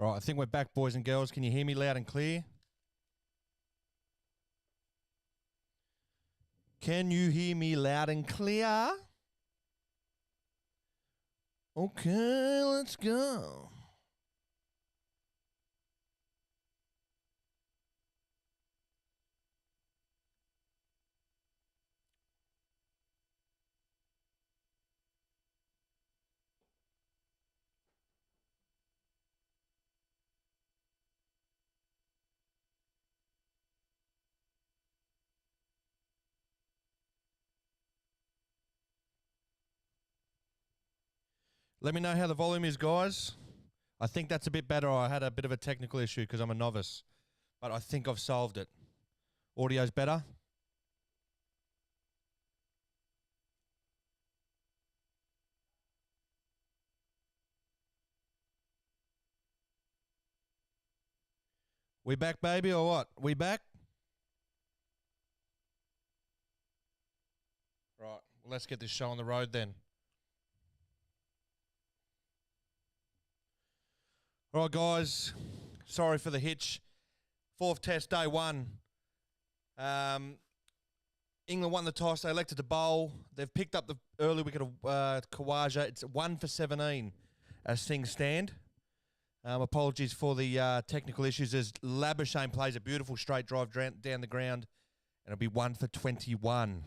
All right, I think we're back, boys and girls. Can you hear me loud and clear? Can you hear me loud and clear? Okay, let's go. Let me know how the volume is, guys. I think that's a bit better. I had a bit of a technical issue because I'm a novice, but I think I've solved it. Audio's better. We back, baby, or what? We back? Right, well, let's get this show on the road then. All right, guys. Sorry for the hitch. Fourth test, day one. England won the toss. They elected to bowl. They've picked up the early wicket of Khawaja. It's 1 for 17 as things stand. Apologies for the technical issues as Labuschagne plays a beautiful straight drive down the ground, and it'll be 1 for 21.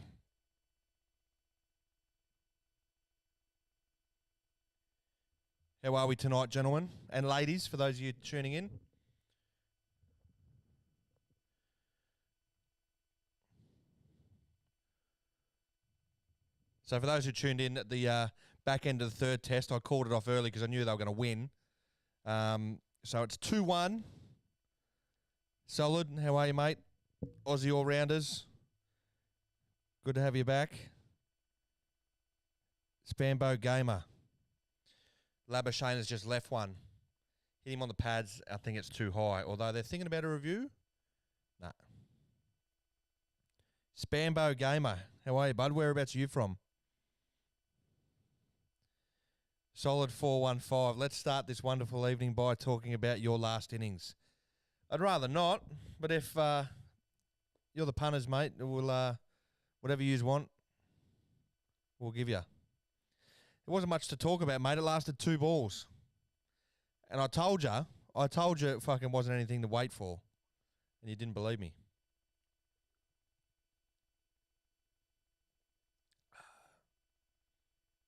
How are we tonight, gentlemen and ladies, for those of you tuning in? So for those who tuned in at the back end of the third test, I called it off early because I knew they were going to win. So it's 2-1. Solid. How are you, mate? Aussie all-rounders. Good to have you back. Spambo Gamer. Labuschagne has just left one. Hit him on the pads. I think it's too high. Although they're thinking about a review. Nah. Spambo Gamer. How are you, bud? Whereabouts are you from? Solid 415. Let's start this wonderful evening by talking about your last innings. I'd rather not, but if you're the punters, mate, we'll whatever you want, we'll give you. It wasn't much to talk about, mate. It lasted 2 balls. And I told you it fucking wasn't anything to wait for. And you didn't believe me.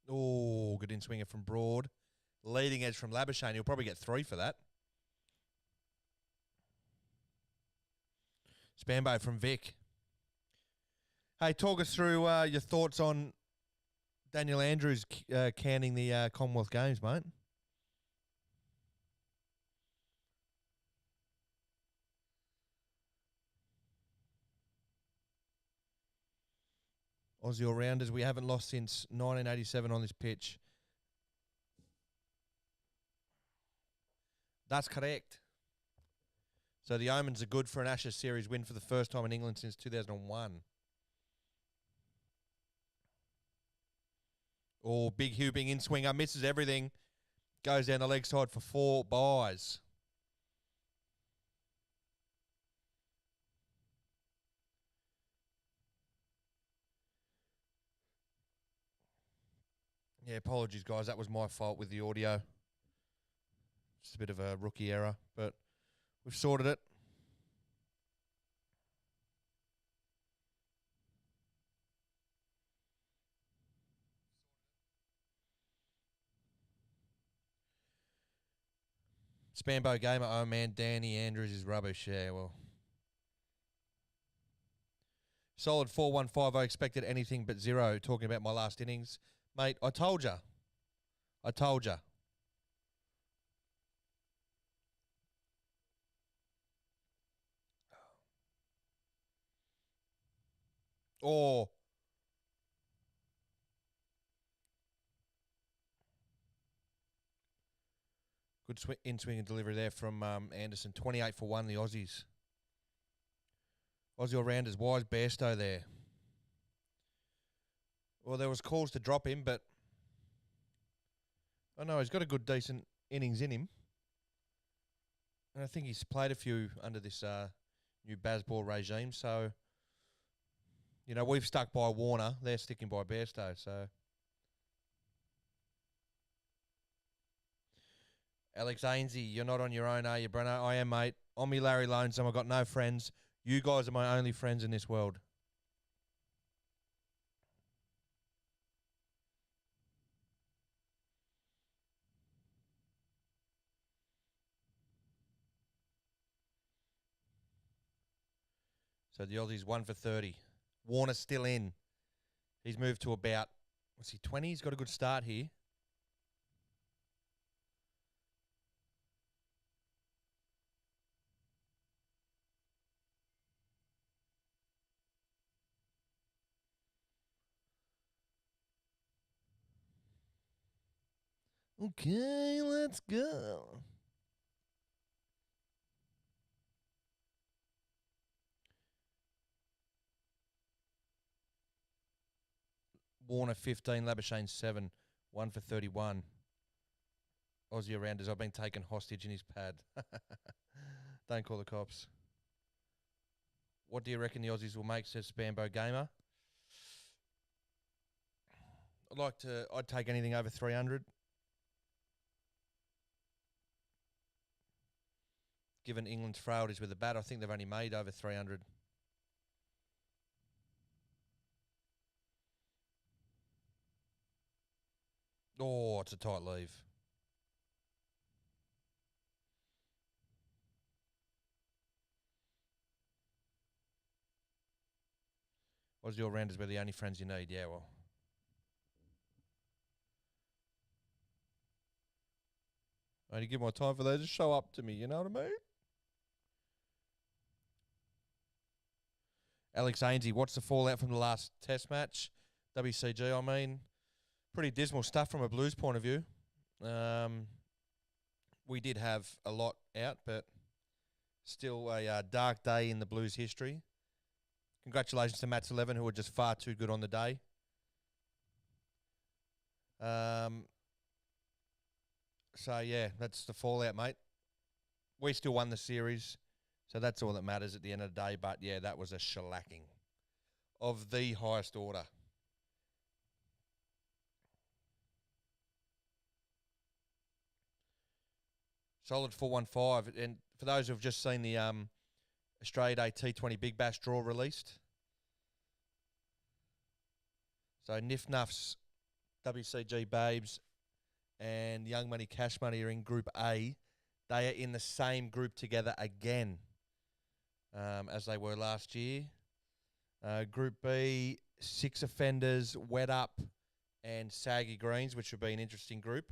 Oh, good in-swinger from Broad. Leading edge from Labuschagne. He'll probably get 3 for that. Spambo from Vic. Hey, talk us through your thoughts on Daniel Andrews canning the Commonwealth Games, mate. Aussie all-rounders, we haven't lost since 1987 on this pitch. That's correct. So the omens are good for an Ashes series win for the first time in England since 2001. Oh, big Hubing in swinger, misses everything. Goes down the leg side for 4 byes. Yeah, apologies, guys. That was my fault with the audio. Just a bit of a rookie error, but we've sorted it. Spambo Gamer, oh man, Danny Andrews is rubbish. Yeah, well. Solid 415. I expected anything but 0. Talking about my last innings. Mate, I told you. I told you. Oh. Good in-swing and delivery there from Anderson. 28 for 1, the Aussies. Aussie all-rounders. Wise Bairstow there. Well, there was calls to drop him, but I know he's got a good, decent innings in him. And I think he's played a few under this new Bazball regime. So, we've stuck by Warner. They're sticking by Bairstow. So, Alex Ainsey, you're not on your own, are you, Brenner? I am, mate. I'm me Larry Lonesome. I've got no friends. You guys are my only friends in this world. So the Aussie's 1 for 30. Warner's still in. He's moved to about, 20? He's got a good start here. Okay, let's go. Warner 15, Labuschagne 7, 1 for 31. Aussie rounders, I've been taken hostage in his pad. Don't call the cops. What do you reckon the Aussies will make, says Spambo Gamer? I'd take anything over 300. Given England's frailties with the bat, I think they've only made over 300. Oh, it's a tight leave. Aussie all-rounders were the only friends you need. Yeah, well. I only give my time for those to show up to me, you know what I mean? Alex Ainsey, what's the fallout from the last test match? WCG, I mean. Pretty dismal stuff from a Blues point of view. We did have a lot out, but still a dark day in the Blues history. Congratulations to Matt's 11, who were just far too good on the day. So, yeah, that's the fallout, mate. We still won the series, so that's all that matters at the end of the day. But, yeah, that was a shellacking of the highest order. Solid 415. And for those who have just seen the Australia Day T20 Big Bash draw released. So Nif Nuffs, WCG Babes, and Young Money Cash Money are in Group A. They are in the same group together again as they were last year. Group B, Six Offenders, Wet Up, and Saggy Greens, which would be an interesting group.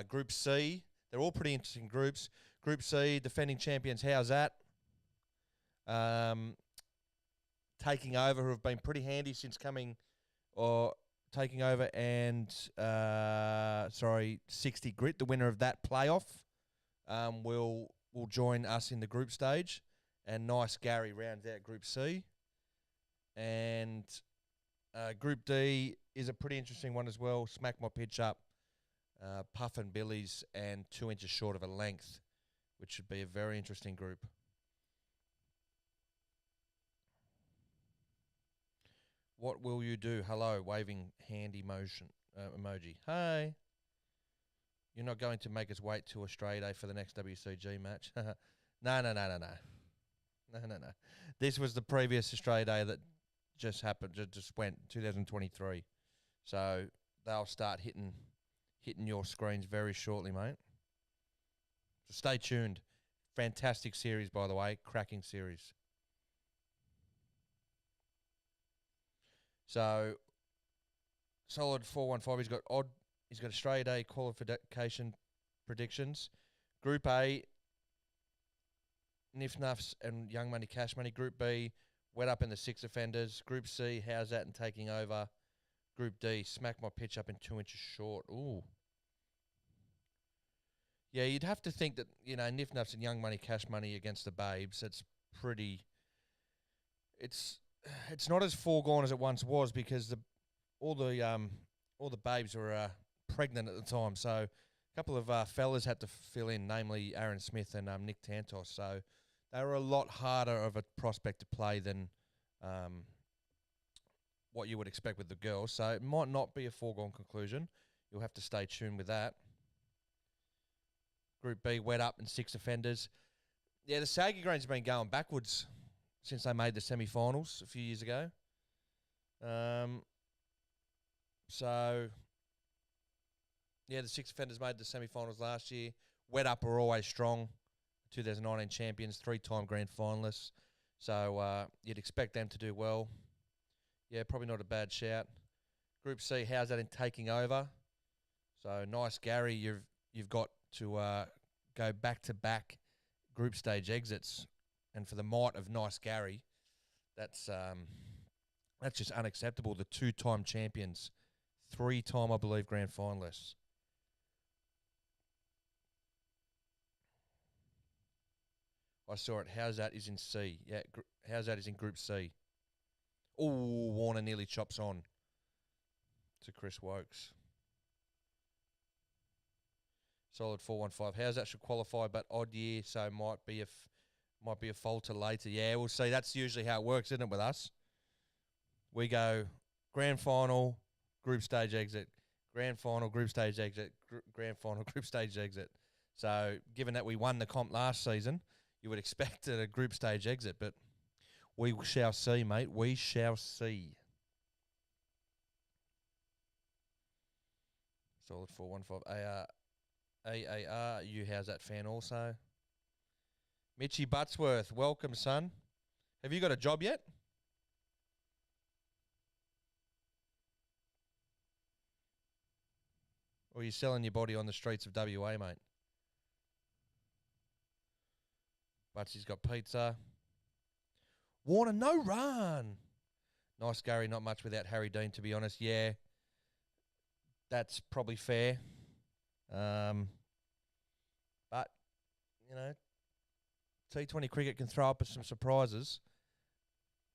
Group C, they're all pretty interesting groups. Group C, defending champions, how's that? Taking over, who have been pretty handy since taking over, and 60 Grit, the winner of that playoff, will join us in the group stage, and Nice Gary rounds out Group C. And Group D is a pretty interesting one as well. Smack My Pitch Up, Puff and Billy's, and 2 inches short of a length, which should be a very interesting group. What will you do? Hello, waving hand emoji. Hey. You're not going to make us wait till Australia Day for the next WCG match. No. This was the previous Australia Day that just happened, just went 2023. So they'll start hitting your screens very shortly, mate. So stay tuned. Fantastic series, by the way. Cracking series. So, solid 415. He's got Australia Day qualification predictions. Group A, Nif Nuffs and Young Money Cash Money. Group B, Wet Up in the Six Offenders. Group C, how's that and taking over? Group D, Smack My Pitch Up in 2 inches short. Ooh. Yeah, you'd have to think that, Nif Nuffs and Young Money Cash Money against the Babes, it's pretty... It's not as foregone as it once was, because all the babes were pregnant at the time. So A couple of fellas had to fill in, namely Aaron Smith and Nick Tantos. So they were a lot harder of a prospect to play than what you would expect with the girls. So it might not be a foregone conclusion. You'll have to stay tuned with that. Group B, wet up and 6 offenders. Yeah, the Saggy Greens have been going backwards since they made the semi-finals a few years ago. So, yeah, the 6 offenders made the semi-finals last year. Wet up are always strong. 2019 champions, 3-time grand finalists. So you'd expect them to do well. Yeah, probably not a bad shout. Group C, how's that in taking over? So nice, Gary. You've got to go back-to-back group stage exits, and for the might of nice Gary, that's just unacceptable. The 2-time champions, 3-time, I believe, grand finalists. I saw it. How's that is in C? Yeah, how's that is in Group C? Oh, Warner nearly chops on to Chris Wokes. Solid 415. How's that should qualify, but odd year, so might be a falter later. Yeah, we'll see. That's usually how it works, isn't it, with us? We go grand final, group stage exit, grand final, group stage exit, grand final, group stage exit. So given that we won the comp last season, you would expect a group stage exit, but we shall see, mate. We shall see. Solid 415. AAR, you how's that fan also? Mitchy Buttsworth, welcome, son. Have you got a job yet? Or are you selling your body on the streets of WA, mate? Butsy's got pizza. Warner, no run. Nice, Gary, not much without Harry Dean, to be honest. Yeah, that's probably fair. But, you know, T20 cricket can throw up some surprises.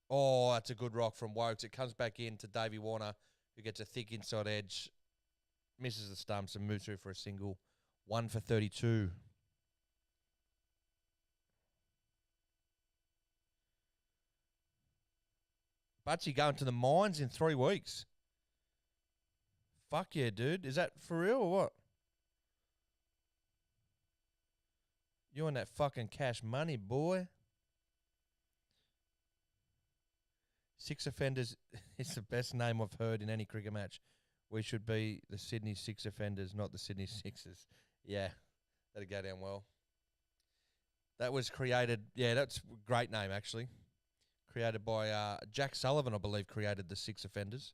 Oh, that's a good rock from Wokes. It comes back in to Davey Warner, who gets a thick inside edge, misses the stumps and moves through for a single. 1 for 32. Butsy going to the mines in 3 weeks. Fuck yeah, dude. Is that for real or what? You on that fucking cash money, boy. 6 offenders is the best name I've heard in any cricket match. We should be the Sydney 6 offenders, not the Sydney Sixers. Yeah, that'd go down well. That was created, yeah, that's a great name, actually. Created by Jack Sullivan, I believe, created the 6 offenders.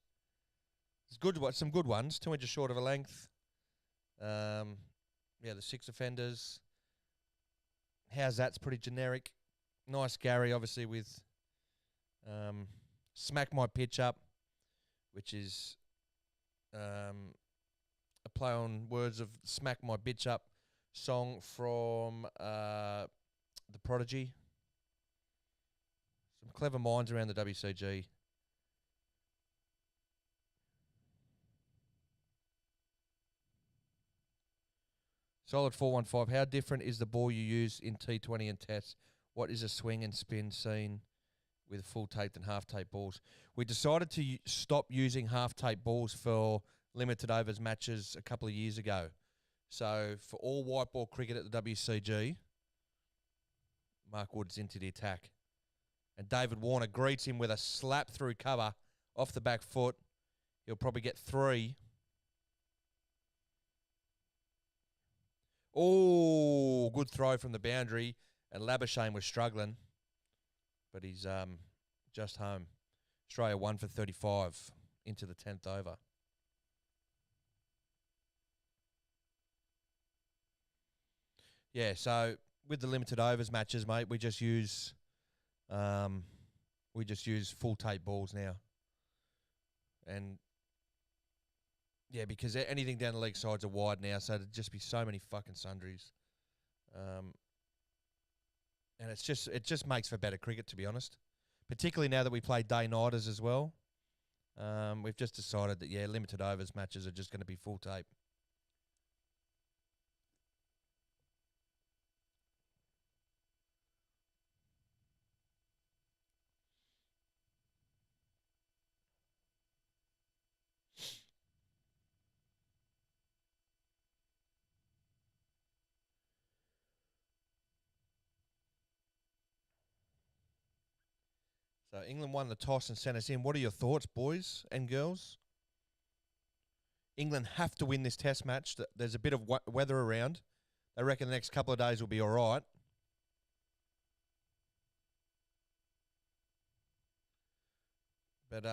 It's good, some good ones, 2 inches short of a length. Yeah, the 6 offenders. How's that's pretty generic. Nice Gary, obviously, with Smack My Pitch Up, which is a play on words of Smack My Bitch Up song from The Prodigy. Some clever minds around the WCG. Solid 415. How different is the ball you use in T20 and tests? What is a swing and spin scene with full taped and half taped balls? We decided to stop using half taped balls for limited overs matches a couple of years ago. So for all white ball cricket at the WCG, Mark Wood's into the attack. And David Warner greets him with a slap through cover off the back foot. He'll probably get 3. Oh, good throw from the boundary. And Labuschagne was struggling. But he's just home. Australia 1 for 35 into the 10th over. Yeah, so with the limited overs matches, mate, we just use full tape balls now. And yeah, because anything down the leg sides are wide now, so there'd just be so many fucking sundries. And it just makes for better cricket, to be honest. Particularly now that we play day-nighters as well. We've just decided that, yeah, limited overs matches are just going to be full tape. So England won the toss and sent us in. What are your thoughts, boys and girls? England have to win this test match. There's a bit of weather around. They reckon the next couple of days will be all right. But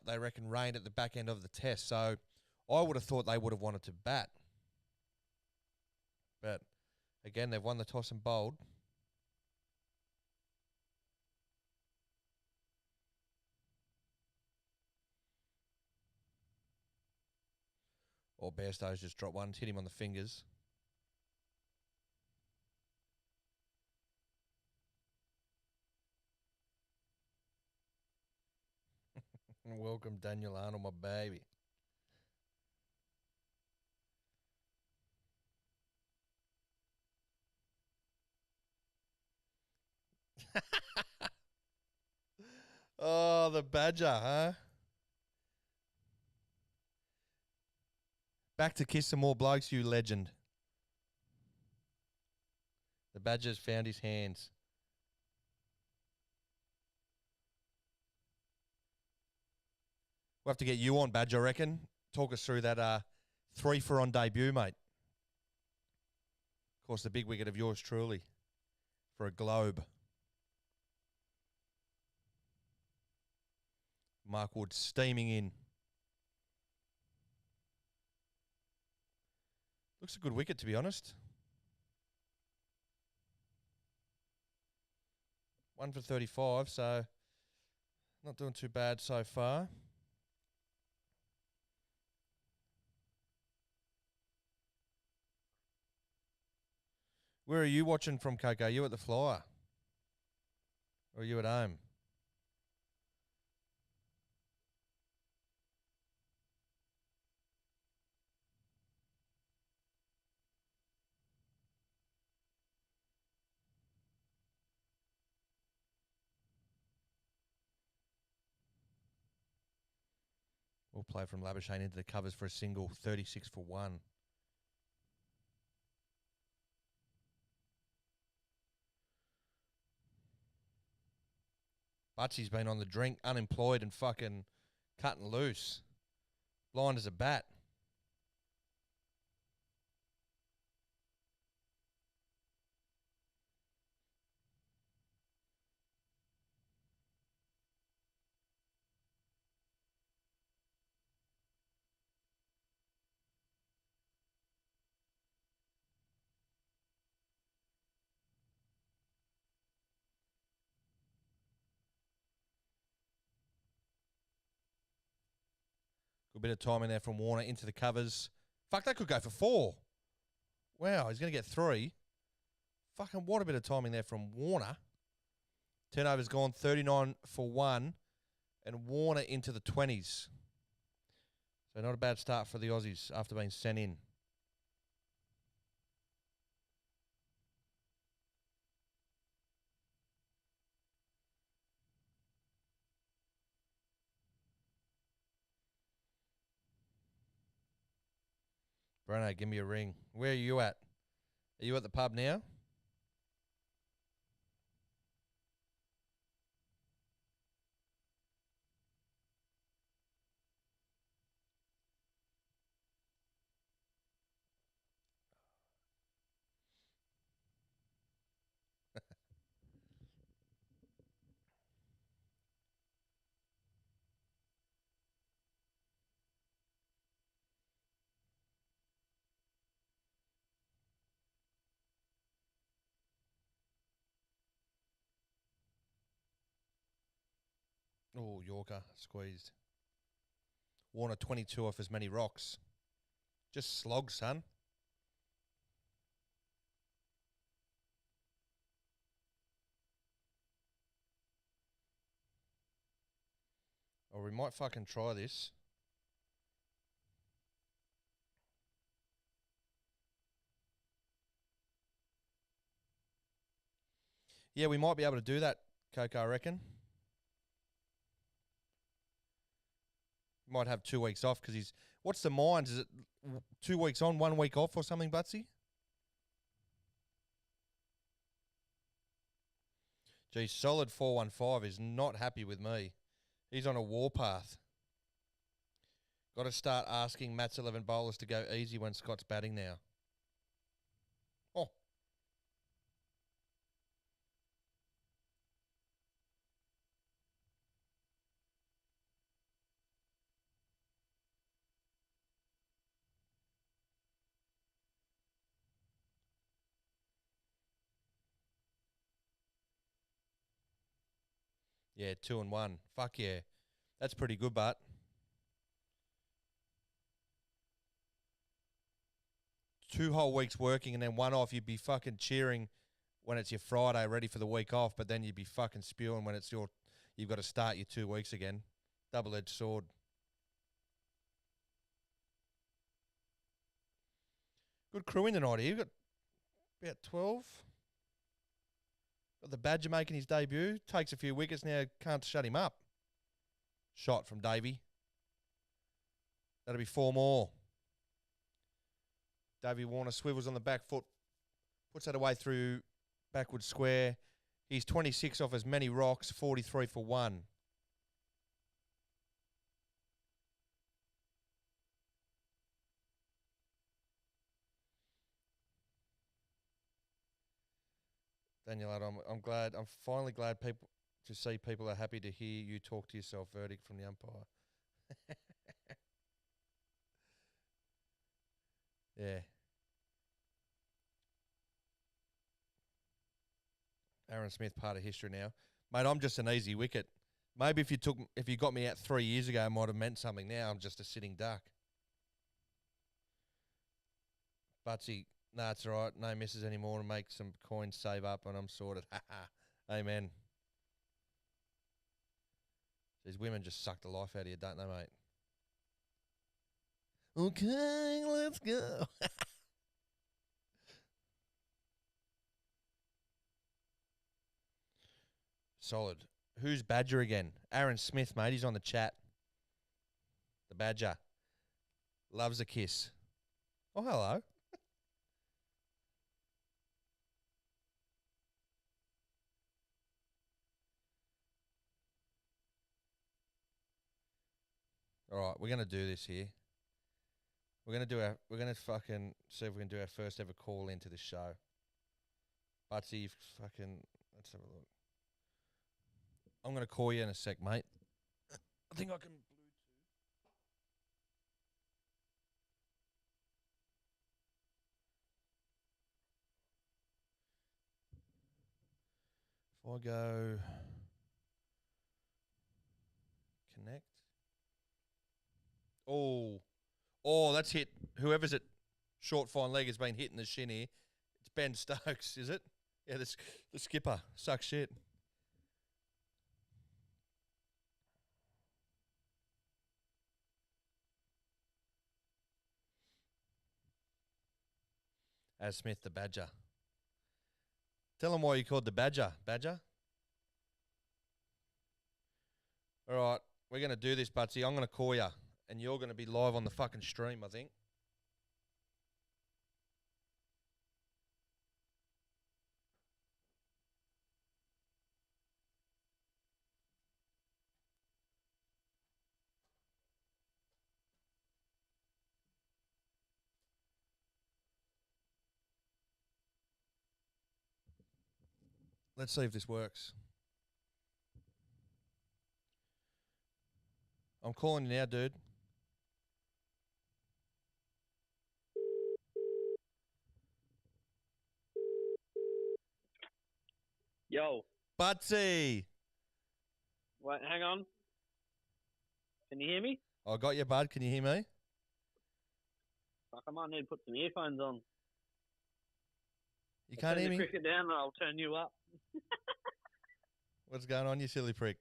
they reckon rain at the back end of the test. So I would have thought they would have wanted to bat. But again, they've won the toss and bowled. Or Bairstow's just dropped one, hit him on the fingers. Welcome, Daniel Arnold, my baby. Oh, the Badger, huh? Back to kiss some more blokes, you legend. The Badger's found his hands. We'll have to get you on, Badger, I reckon. Talk us through that 3-for on debut, mate. Of course, the big wicket of yours truly for a globe. Mark Wood steaming in. Looks a good wicket, to be honest. 1 for 35, so not doing too bad so far. Where are you watching from, Coco? Are you at the Flyer? Or are you at home? We'll play from Labuschagne into the covers for a single, 36 for 1. Butchie's been on the drink, unemployed and fucking cutting loose. Blind as a bat. Good bit of time in there from Warner into the covers. Fuck, that could go for 4. Wow, he's going to get 3. Fucking what a bit of timing there from Warner. Turnover's gone 39 for 1. And Warner into the 20s. So not a bad start for the Aussies after being sent in. Bruno, give me a ring. Where are you at? Are you at the pub now? Oh, Yorker squeezed. Warner 22 off as many rocks. Just slog, son. Or we might fucking try this. Yeah, we might be able to do that, Coco, I reckon. Might have 2 weeks off because he's... What's the mines? Is it 2 weeks on, 1 week off or something, Butsy? Geez, solid 415 is not happy with me. He's on a warpath. Got to start asking Matt's 11 bowlers to go easy when Scott's batting now. Oh. Yeah, 2 and 1. Fuck yeah. That's pretty good, but 2 whole weeks working and then 1 off, you'd be fucking cheering when it's your Friday ready for the week off, but then you'd be fucking spewing when you've got to start your 2 weeks again. Double-edged sword. Good crewing tonight here. You've got about 12. Got the Badger making his debut. Takes a few wickets now. Can't shut him up. Shot from Davey. That'll be 4 more. Davey Warner swivels on the back foot. Puts that away through backward square. He's 26 off as many rocks. 43 for 1. Daniel, I'm glad. I'm finally glad to see people are happy to hear you talk to yourself. Verdict from the umpire. Yeah. Aaron Smith, part of history now. Mate, I'm just an easy wicket. Maybe if you got me out 3 years ago, it might have meant something. Now I'm just a sitting duck. Butsy, nah, it's all right. No misses anymore and make some coins save up and I'm sorted. Amen. These women just suck the life out of you, don't they, mate? Okay, let's go. Solid. Who's Badger again? Aaron Smith, mate. He's on the chat. The Badger. Loves a kiss. Oh, hello. All right, we're gonna do this here. We're gonna fucking see if we can do our first ever call into this show. Butsy, fucking, let's have a look. I'm gonna call you in a sec, mate. I think I can. If I go connect. Oh, that's hit. Whoever's at short fine leg has been hitting the shin here. It's Ben Stokes, is it? Yeah, the skipper. Sucks shit. As Smith, the Badger. Tell him why you called the Badger. Badger? All right, we're going to do this, Butsy. I'm going to call you, and you're going to be live on the fucking stream, I think. Let's see if this works. I'm calling you now, dude. Yo. Butsy! Wait, hang on. Can you hear me? I got you, bud. Can you hear me? Fuck, I might need to put some earphones on. You can't hear me? Turn the cricket down and I'll turn you up. What's going on, you silly prick?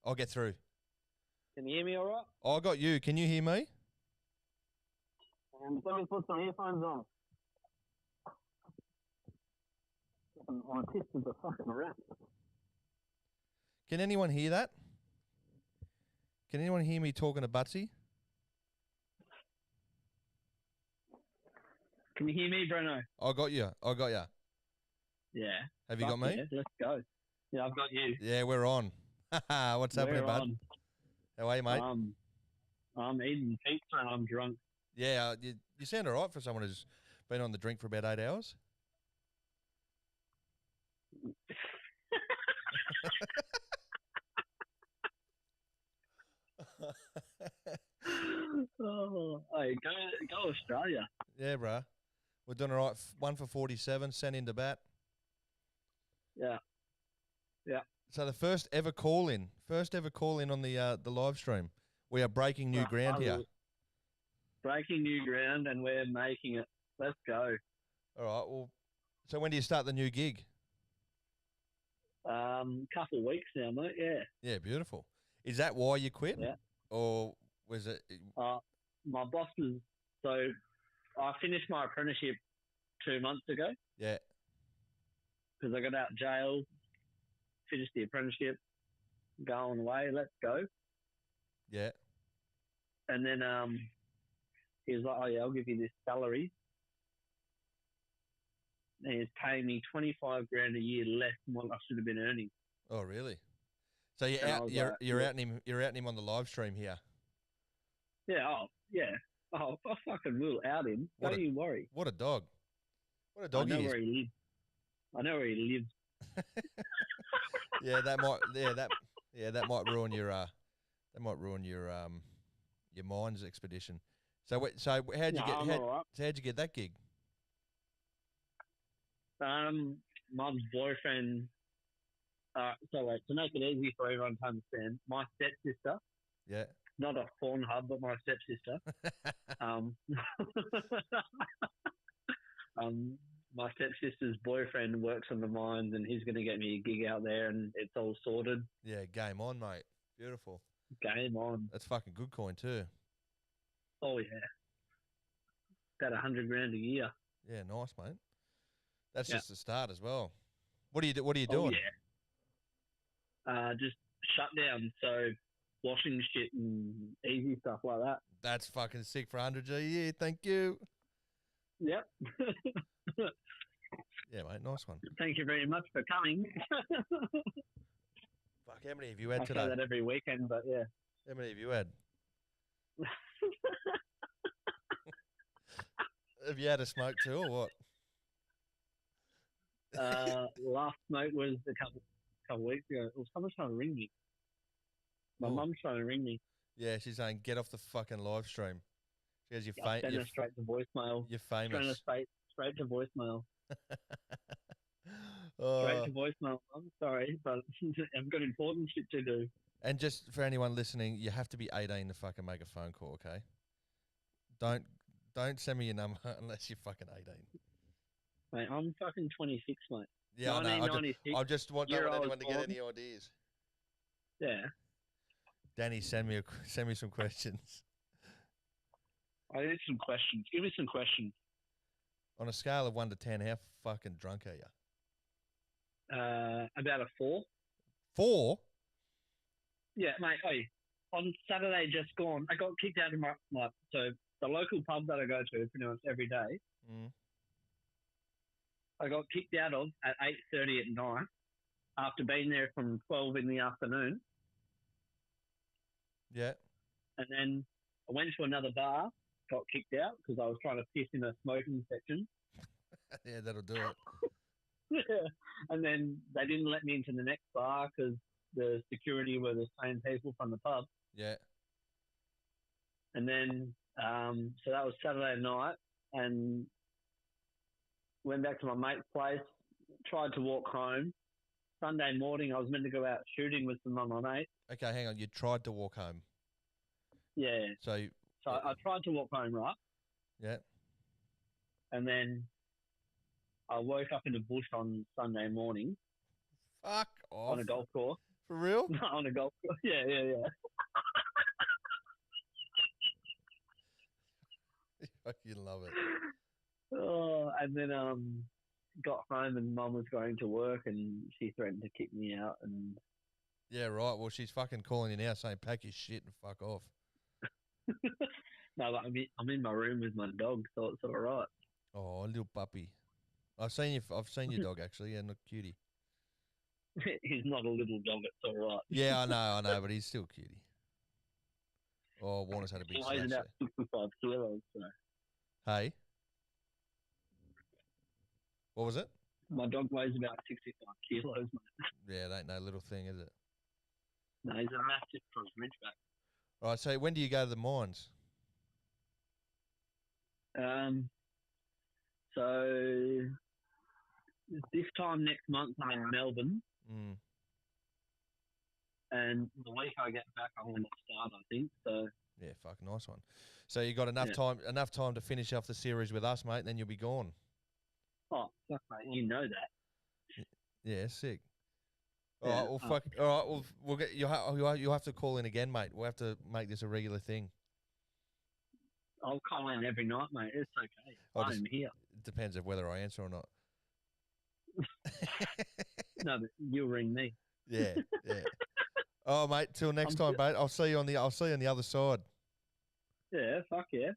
I'll get through. Can you hear me all right? I got you. Can you hear me? Let me put some earphones on. My tits is a fucking rat. Can anyone hear that? Can anyone hear me talking to Butsy? Can you hear me, Breno? I got you. Yeah. Have you got me? Yeah, let's go. Yeah, I've got you. Yeah, we're on. What's happening, We're bud? on. How are you, mate? I'm eating pizza and I'm drunk. Yeah, you sound all right for someone who's been on the drink for about 8 hours. Hey, go Australia. Yeah, bruh. We're doing all right. 1 for 47, sent into bat. Yeah. Yeah. So the first ever call in on the live stream. We are breaking new ground here. Breaking new ground, and we're making it. Let's go. All right. Well, so when do you start the new gig? Couple of weeks now, mate. Yeah. Yeah, beautiful. Is that why you quit? Yeah. Or was it? My boss was I finished my apprenticeship 2 months ago. Yeah. Because I got out of jail, finished the apprenticeship, going away. Let's go. Yeah. And then he was like, "Oh yeah, I'll give you this salary." And he's paying me 25 grand a year less than what I should have been earning. Oh, really? So you're outing him on the live stream here. Yeah. Oh, yeah. Oh, I fucking will out him. Don't you worry. What a dog. What a dog he is. I know where he lives. Yeah, that might ruin your your mines expedition. So how'd you get that gig? My boyfriend. To make it easy for everyone to understand, my stepsister. Yeah. Not a Pornhub, but my stepsister. My stepsister's boyfriend works on the mines, and he's going to get me a gig out there, and it's all sorted. Yeah, game on, mate. Beautiful. Game on. That's fucking good coin too. Oh yeah. About 100 grand a year. Yeah, nice, mate. That's just the start as well. What are you doing? Yeah. Just shut down. So washing shit and easy stuff like that. That's fucking sick for 100 a year. Thank you. Yep. Yeah, mate. Nice one. Thank you very much for coming. Fuck, how many have you had today? I say that every weekend, but yeah. How many have you had? Have you had a smoke too, or what? Last smoke was a couple weeks ago. Well, someone's trying to ring me. My mum's trying to ring me. Yeah, she's saying, get off the fucking live stream. She goes, send her straight to voicemail. You're famous. Straight to voicemail. Oh. Straight to voicemail. I'm sorry, but I've got important shit to do. And just for anyone listening, you have to be 18 to fucking make a phone call, okay? Don't send me your number unless you're fucking 18. Mate, I'm fucking 26, mate. Yeah, I know. I just don't want anyone to get any ideas. Yeah. Danny, send me some questions. I need some questions. Give me some questions. On a scale of 1 to 10, how fucking drunk are you? About a 4. 4? Yeah, mate. Hey, on Saturday just gone, I got kicked out of my so the local pub that I go to pretty much every day. Mm. I got kicked out of at 8:30 at night after being there from 12 in the afternoon. Yeah. And then I went to another bar, got kicked out because I was trying to piss in a smoking section. Yeah, that'll do it. Yeah. And then they didn't let me into the next bar because the security were the same people from the pub. Yeah. And then, so that was Saturday night, and went back to my mate's place, tried to walk home. Sunday morning, I was meant to go out shooting with some of my mates. Okay, hang on. You tried to walk home. Yeah. So I tried to walk home, right? Yeah. And then I woke up in the bush on Sunday morning. Fuck off. On a golf course. For real? On a golf course. Yeah. You love it. Oh, and then got home and Mum was going to work and she threatened to kick me out. And yeah, right. Well, she's fucking calling you now saying pack your shit and fuck off. No, I'm in my room with my dog, so it's all right. Oh, little puppy. I've seen your dog actually, and a cutie. He's not a little dog. It's all right. Yeah, I know, but he's still a cutie. Oh, Warner's had a big He weighs slash about there. 65 kilos. So Hey, what was it? my dog weighs about 65 kilos, mate. Yeah, it ain't no little thing, is it? No, he's a massive for his ridgeback. All right, so when do you go to the mines? So this time next month I'm in Melbourne, Mm. and the week I get back I'm going to start, I think. So Yeah, fuck, nice one. So you got enough time to finish off the series with us, mate, and then you'll be gone. oh fuck, mate, you know that. Yeah, sick. Yeah, All right, well, fuck. All right, well, we'll get you'll have to call in again, mate. We'll have to make this a regular thing. I'll call in every night, mate. It's okay. I'm here. It depends of whether I answer or not. No, but you'll ring me. Yeah. Oh, mate, till next time, mate. I'll see you on the other side. Yeah, fuck yeah.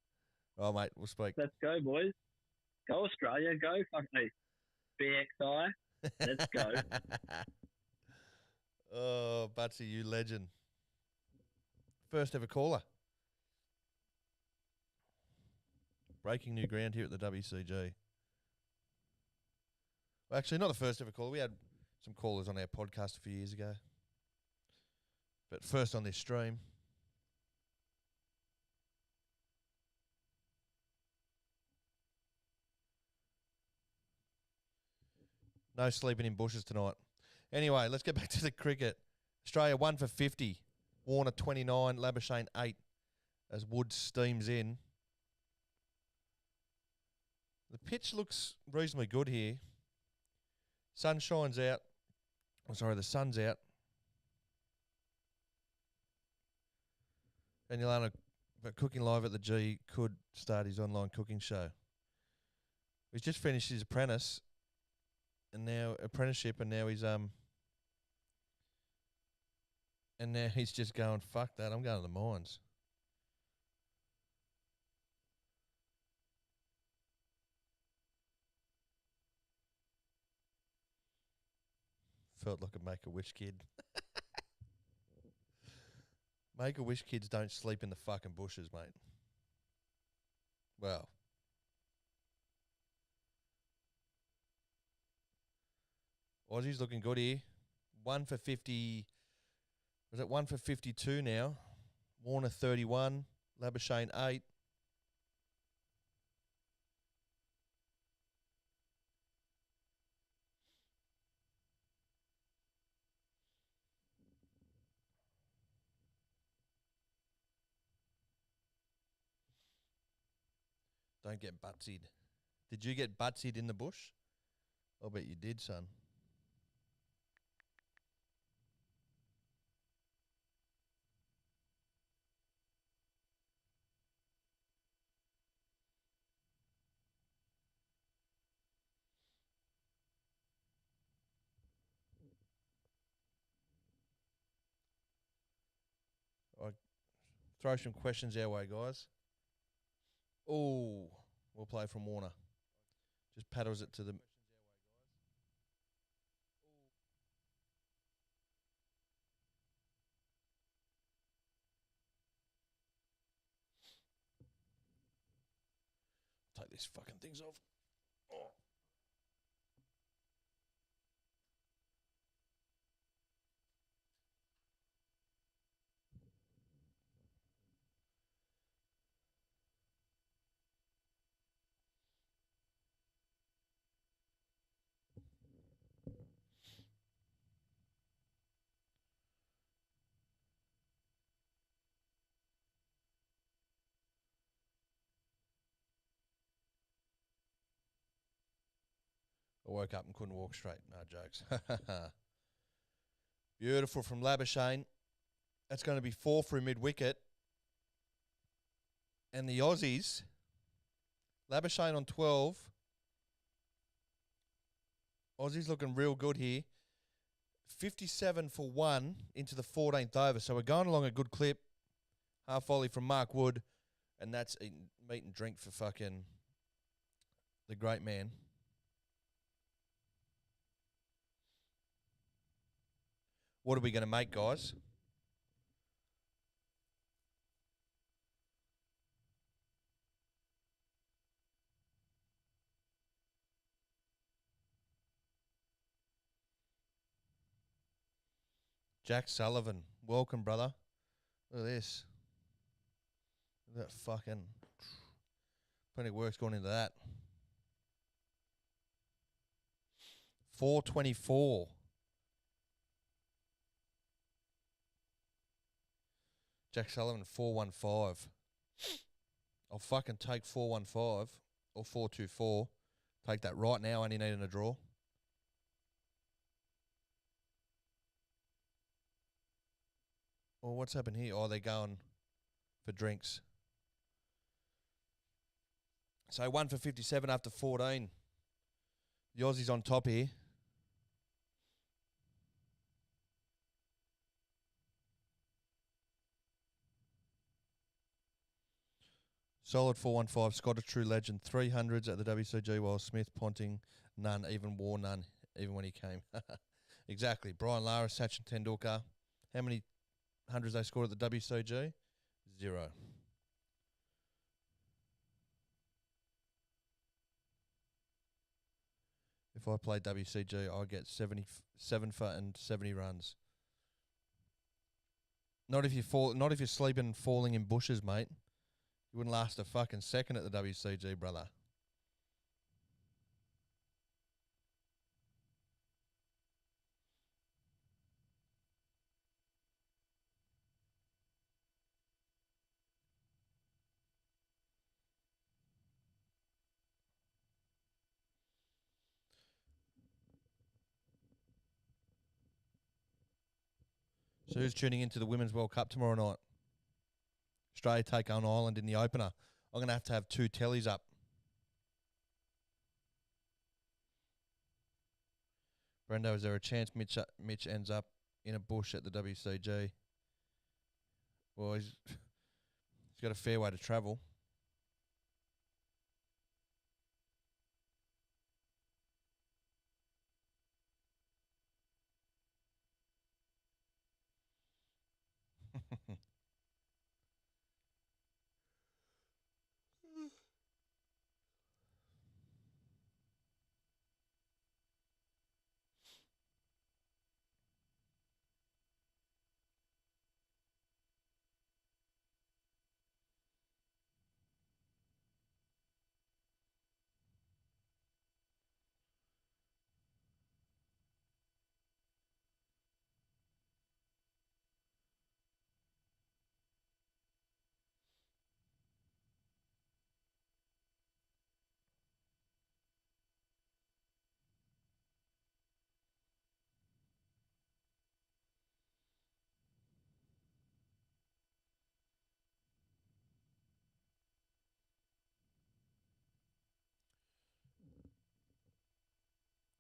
Oh, mate, we'll speak. Let's go, boys. Go Australia. Go fuck me. BXI. Let's go. Oh, Butsy, you legend. First ever caller. Breaking new ground here at the WCG. Well, actually, not the first ever caller. We had some callers on our podcast a few years ago. But first on this stream. No sleeping in bushes tonight. Anyway, let's get back to the cricket. Australia 1 for 50. Warner 29. Labuschagne 8 as Woods steams in. The pitch looks reasonably good here. Sunshine's out. Oh, sorry, the sun's out. And Ilana, but Cooking Live at the G could start his online cooking show. He's just finished his apprenticeship, and now he's just going, fuck that, I'm going to the mines. Felt like a Make-A-Wish kid. Make-A-Wish kids don't sleep in the fucking bushes, mate. Well. Aussie's looking good here. 1 for 50. Was it 1 for 52 now? Warner 31. Labuschagne 8. Don't get butsied. Did you get butsied in the bush? I'll bet you did, son. I'll throw some questions our way, guys. Oh, we'll play from Warner. Just paddles it to the... Take these fucking things off. Oh. I woke up and couldn't walk straight. No jokes. Beautiful from Labuschagne. That's going to be 4 for a mid-wicket. And the Aussies, Labuschagne on 12. Aussies looking real good here. 57 for 1 into the 14th over. So we're going along a good clip. Half volley from Mark Wood. And that's meat and drink for fucking the great man. What are we going to make, guys? Jack Sullivan. Welcome, brother. Look at this. Look at that fucking... Plenty of work's gone into that. 424. Jack Sullivan, 415. I'll fucking take 415 or 424. Take that right now. Only needing a draw. Well, what's happened here? Oh, they're going for drinks. So 1 for 57 after 14. The Aussies on top here. Solid 415. Scott, a true legend. 300s at the WCG, while Smith, Ponting, none. Even wore none, even when he came. Exactly. Brian Lara, Sachin Tendulkar. How many hundreds they scored at the WCG? 0. If I play WCG, I'll get 77 for and 70 runs. Not if you're sleeping and falling in bushes, mate. You wouldn't last a fucking second at the WCG, brother. So who's tuning into the Women's World Cup tomorrow night? Australia take on Ireland in the opener. I'm going to have 2 tellies up. Brendo, is there a chance Mitch ends up in a bush at the WCG? Well, he's got a fair way to travel.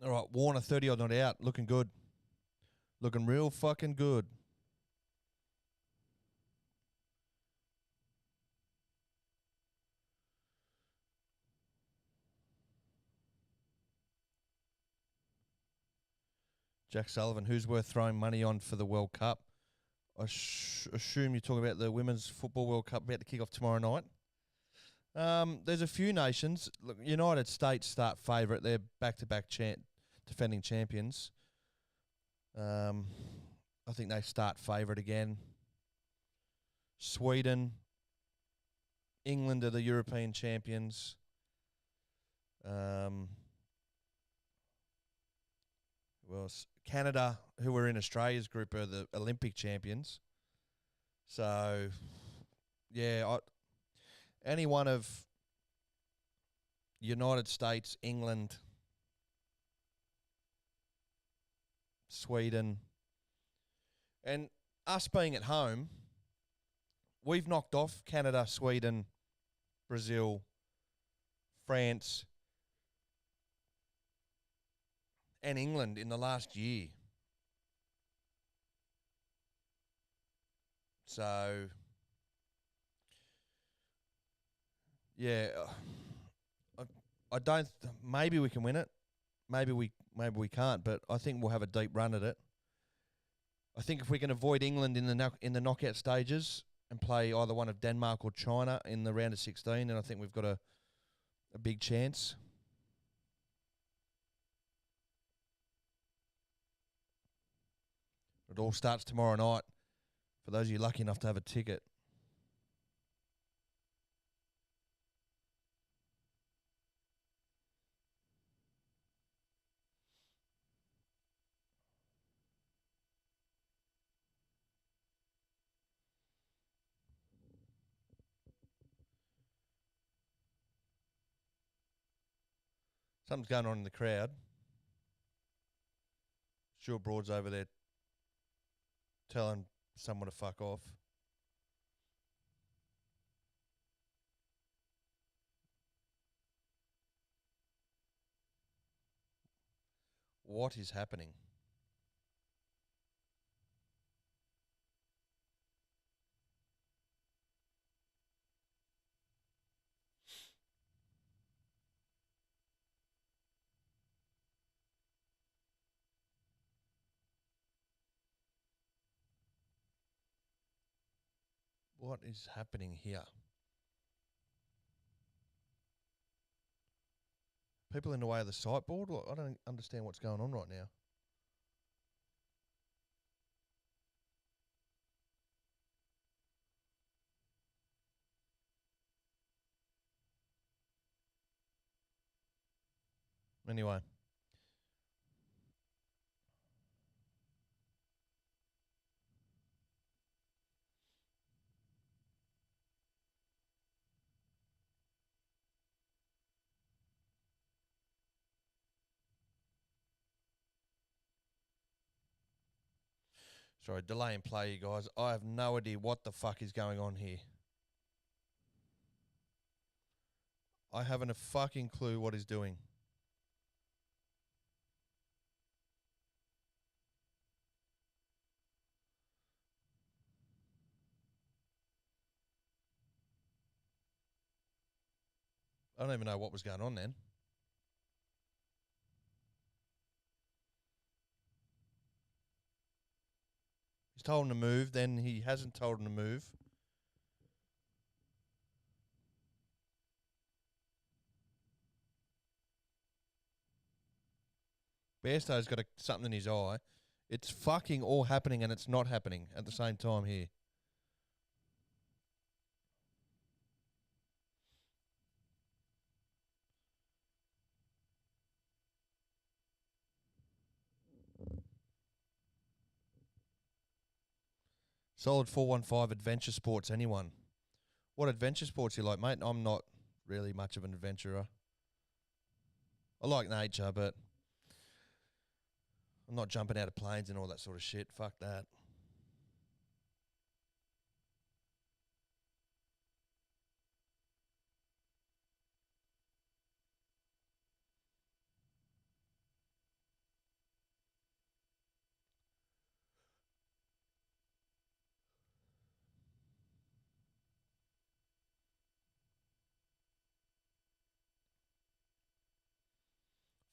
All right, Warner 30 odd not out. Looking good. Looking real fucking good. Jack Sullivan, who's worth throwing money on for the World Cup? I assume you're talking about the Women's Football World Cup about to kick off tomorrow night. There's a few nations. Look, United States start favourite. They're back-to-back defending champions. I think they start favourite again. Sweden, England are the European champions. Canada, who were in Australia's group, are the Olympic champions. So, yeah, any one of United States, England, Sweden, and us being at home, we've knocked off Canada, Sweden, Brazil, France, and England in the last year. So, yeah, I don't. Maybe we can win it. Maybe we can't. But I think we'll have a deep run at it. I think if we can avoid England in the knockout stages and play either one of Denmark or China in the round of 16, then I think we've got a big chance. It all starts tomorrow night for those of you lucky enough to have a ticket. Something's going on in the crowd. Sure, Broad's over there telling someone to fuck off. What is happening? What is happening here? People in the way of the sideboard? I don't understand what's going on right now. Anyway. Sorry, delay in play, you guys. I have no idea what the fuck is going on here. I haven't a fucking clue what he's doing. I don't even know what was going on then. He's told him to move, then he hasn't told him to move. Bairstow's got something in his eye. It's fucking all happening and it's not happening at the same time here. Solid 415 adventure sports, anyone? What adventure sports you like, mate? I'm not really much of an adventurer. I like nature, but I'm not jumping out of planes and all that sort of shit. Fuck that.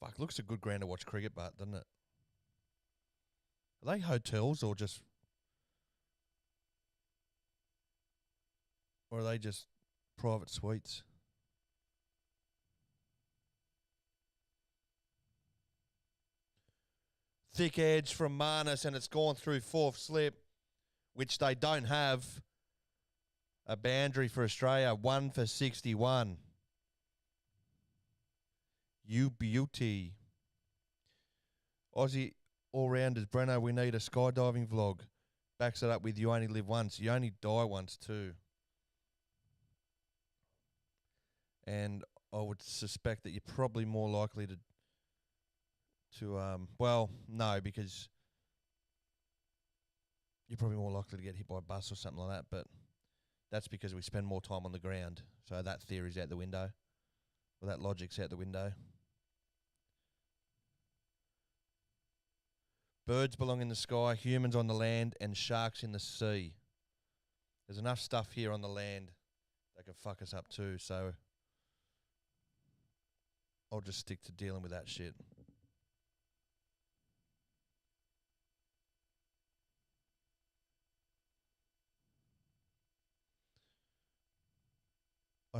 Fuck, looks a good ground to watch cricket, but doesn't it? Are they hotels or are they just private suites? Thick edge from Marnus, and it's gone through fourth slip, which they don't have a boundary for Australia. 1 for 61. You beauty. Aussie all-rounders, Breno, we need a skydiving vlog. Backs it up with you only live once. You only die once too. And I would suspect that you're probably more likely to well, no, because you're probably more likely to get hit by a bus or something like that, but that's because we spend more time on the ground. So that theory's out the window. Well, that logic's out the window. Birds belong in the sky, humans on the land, and sharks in the sea. There's enough stuff here on the land that can fuck us up too, so I'll just stick to dealing with that shit.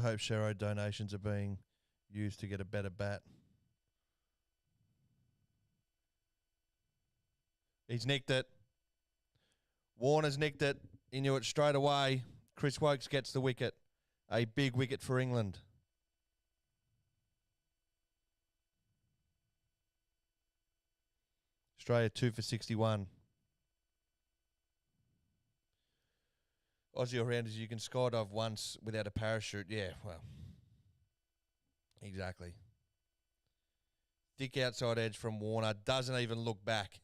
I hope Shero donations are being used to get a better bat. He's nicked it. Warner's nicked it. He knew it straight away. Chris Wokes gets the wicket. A big wicket for England. Australia 2 for 61. Aussie all-rounders, you can skydive once without a parachute. Yeah, well, exactly. Thick outside edge from Warner. Doesn't even look back.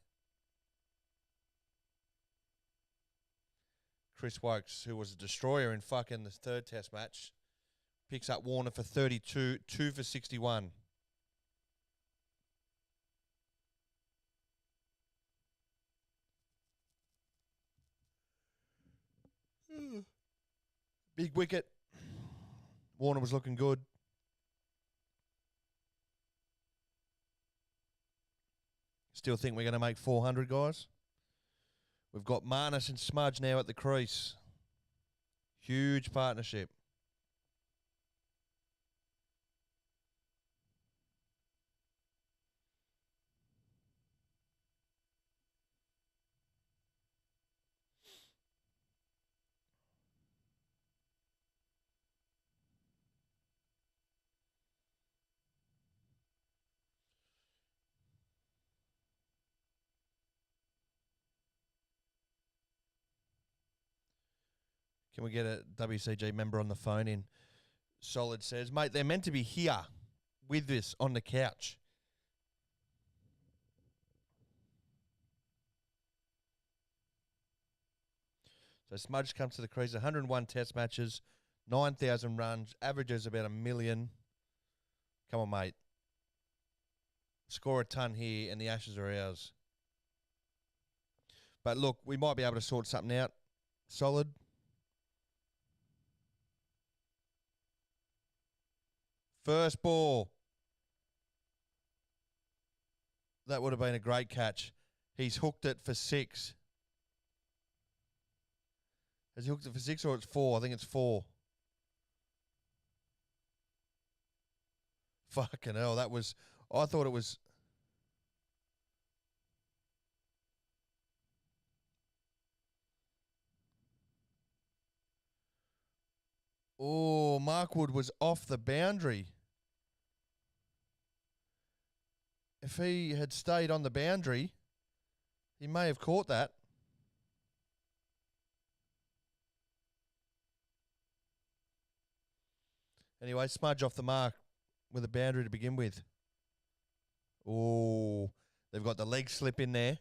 Chris Wokes, who was a destroyer in fucking the third test match, picks up Warner for 32, 2 for 61. Big wicket. Warner was looking good. Still think we're going to make 400, guys. We've got Marnus and Smudge now at the crease. Huge partnership. Can we get a WCG member on the phone in? Solid says, mate, they're meant to be here with this on the couch. So Smudge comes to the crease, 101 test matches, 9,000 runs, averages about 1 million. Come on, mate. Score a ton here and the Ashes are ours. But look, we might be able to sort something out. Solid. First ball. That would have been a great catch. He's hooked it for 6. Has he hooked it for 6 or it's 4? I think it's 4. Fucking hell, that was... I thought it was... Oh, Markwood was off the boundary. If he had stayed on the boundary, he may have caught that. Anyway, Smudge off the mark with a boundary to begin with. Oh, they've got the leg slip in there.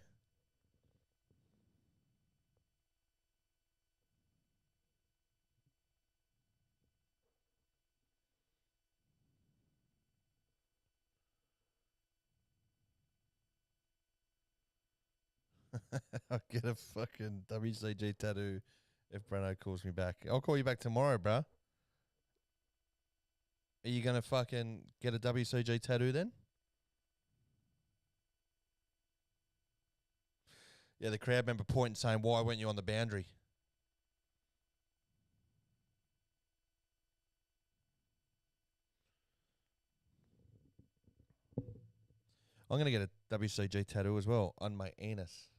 I'll get a fucking WCG tattoo if Brano calls me back. I'll call you back tomorrow, bruh. Are you going to fucking get a WCG tattoo then? Yeah, the crowd member pointing saying, why weren't you on the boundary? I'm going to get a WCG tattoo as well on my anus.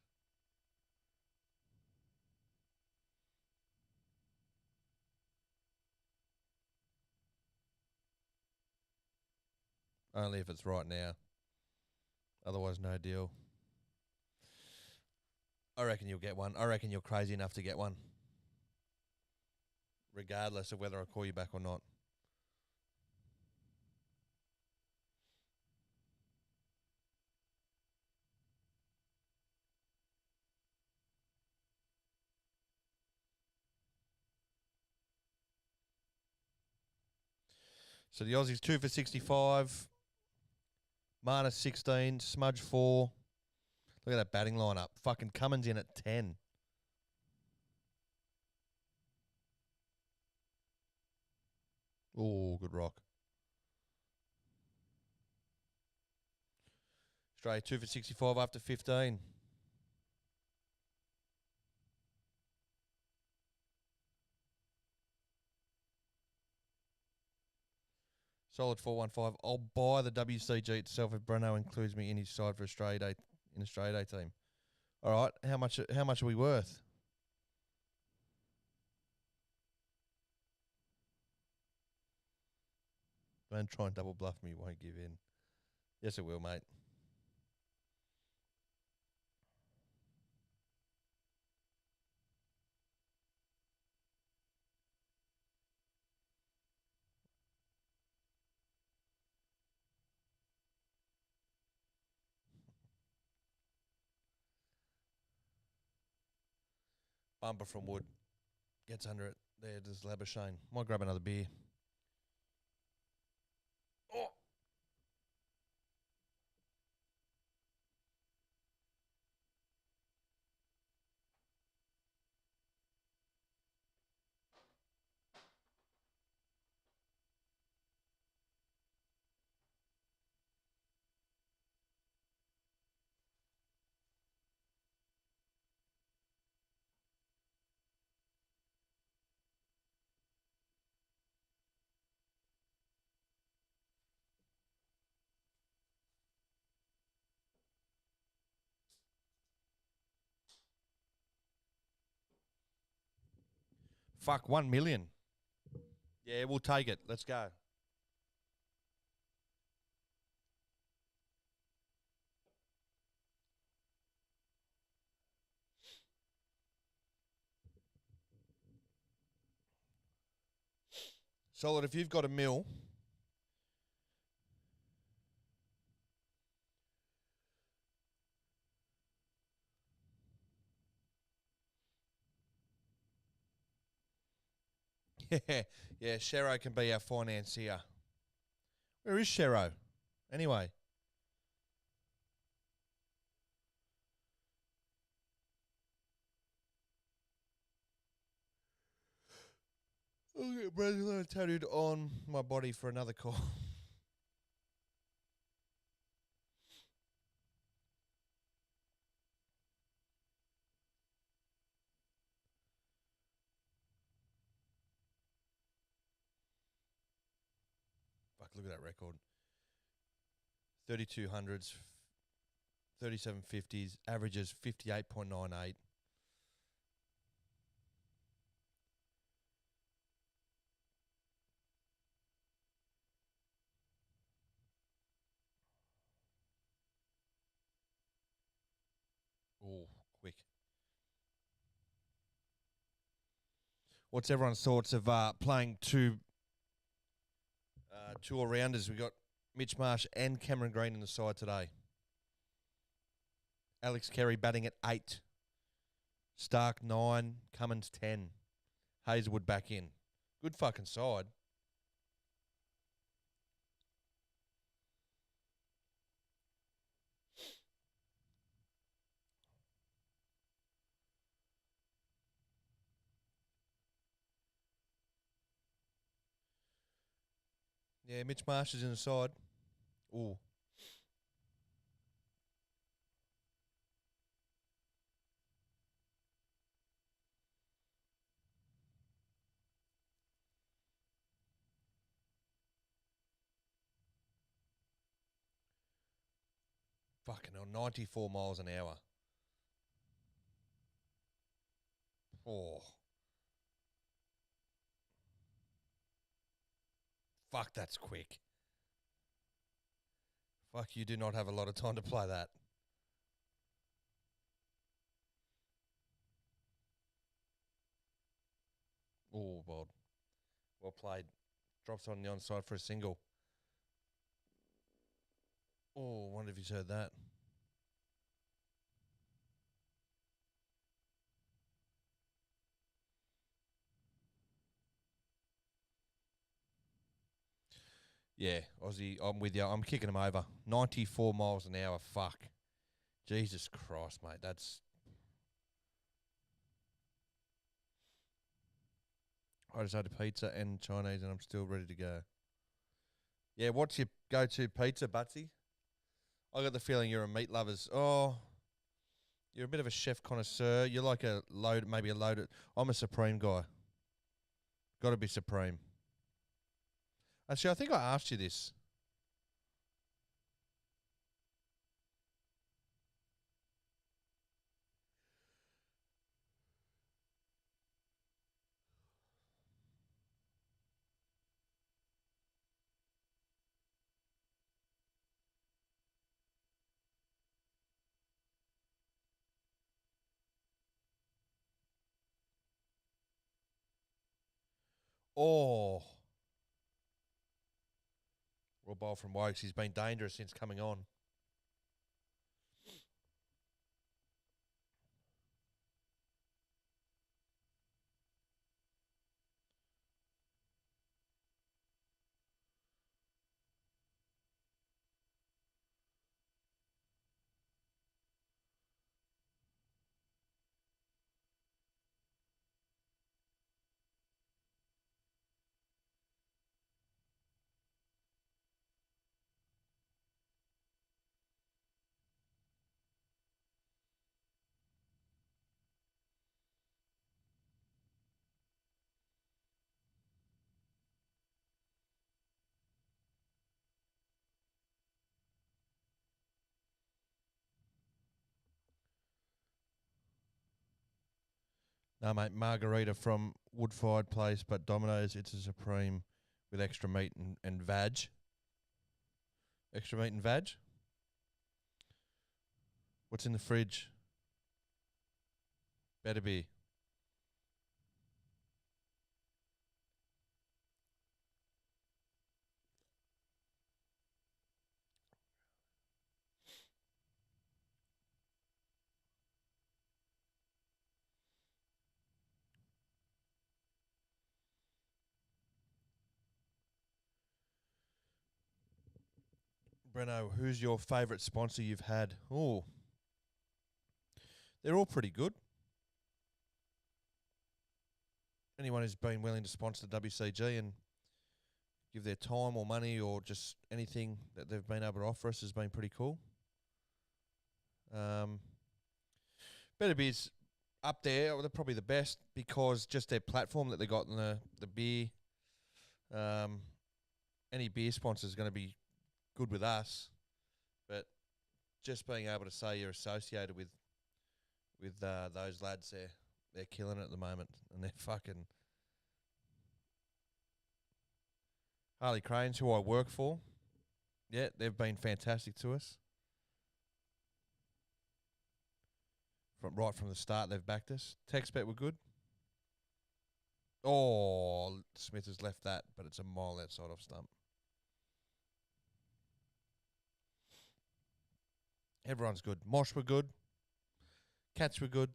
Only if it's right now. Otherwise, no deal. I reckon you'll get one. I reckon you're crazy enough to get one. Regardless of whether I call you back or not. So the Aussies 2 for 65. Marnus 16. Smudge 4. Look at that batting lineup. Fucking Cummins in at 10. Oh, good rock. Australia 2 for 65 after 15. Solid 415. I'll buy the WCG itself if Breno includes me in his side for Australia Day in Australia Day team. All right, how much are we worth? Don't try and double bluff me. Won't give in. Yes, it will, mate. Bumper from Wood. Gets under it. There, does Labuschagne. Might grab another beer. Oh. Fuck, 1 million. Yeah, we'll take it. Let's go. Solid, if you've got a mill, yeah, Shero can be our financier. Where is Shero? Anyway. I'll get Brazil tattooed on my body for another call. Fuck, look at that record. 3200s, 3750s, averages 58.98. Oh, quick. What's everyone's thoughts of playing two all-rounders? We got Mitch Marsh and Cameron Green in the side today. Alex Carey batting at 8. Stark 9. Cummins 10. Hazelwood back in. Good fucking side. Yeah, Mitch Marsh is in the side. Ooh. Fucking hell, 94 miles an hour. Oh. Fuck, that's quick. Fuck, you do not have a lot of time to play that. Oh, well played. Drops on the onside for a single. Oh, wonder if he's heard that. Yeah, Aussie, I'm with you. I'm kicking him over. 94 miles an hour. Fuck. Jesus Christ, mate. That's... I just had a pizza and Chinese and I'm still ready to go. Yeah, what's your go-to pizza, Butsy? I got the feeling you're a meat lovers. Oh, you're a bit of a chef connoisseur. You're like maybe a loaded... I'm a Supreme guy. Got to be Supreme. Actually, I think I asked you this. Oh, raw bowl from Wokes. He's been dangerous since coming on. No, mate, margarita from wood-fired place, but Domino's, it's a supreme with extra meat and veg. Extra meat and veg? What's in the fridge? Better be. Breno, who's your favourite sponsor you've had? Oh, they're all pretty good. Anyone who's been willing to sponsor the WCG and give their time or money or just anything that they've been able to offer us has been pretty cool. Better Beer's up there. They're probably the best because just their platform that they got in the beer. Any beer sponsor is going to be good with us, but just being able to say you're associated with those lads, they're killing it at the moment, and they're fucking Harley Cranes, who I work for. Yeah, they've been fantastic to us. Right from the start, they've backed us. TextBet were good. Oh, Smith has left that, but it's a mile outside off stump. Everyone's good. Mosh were good. Cats were good.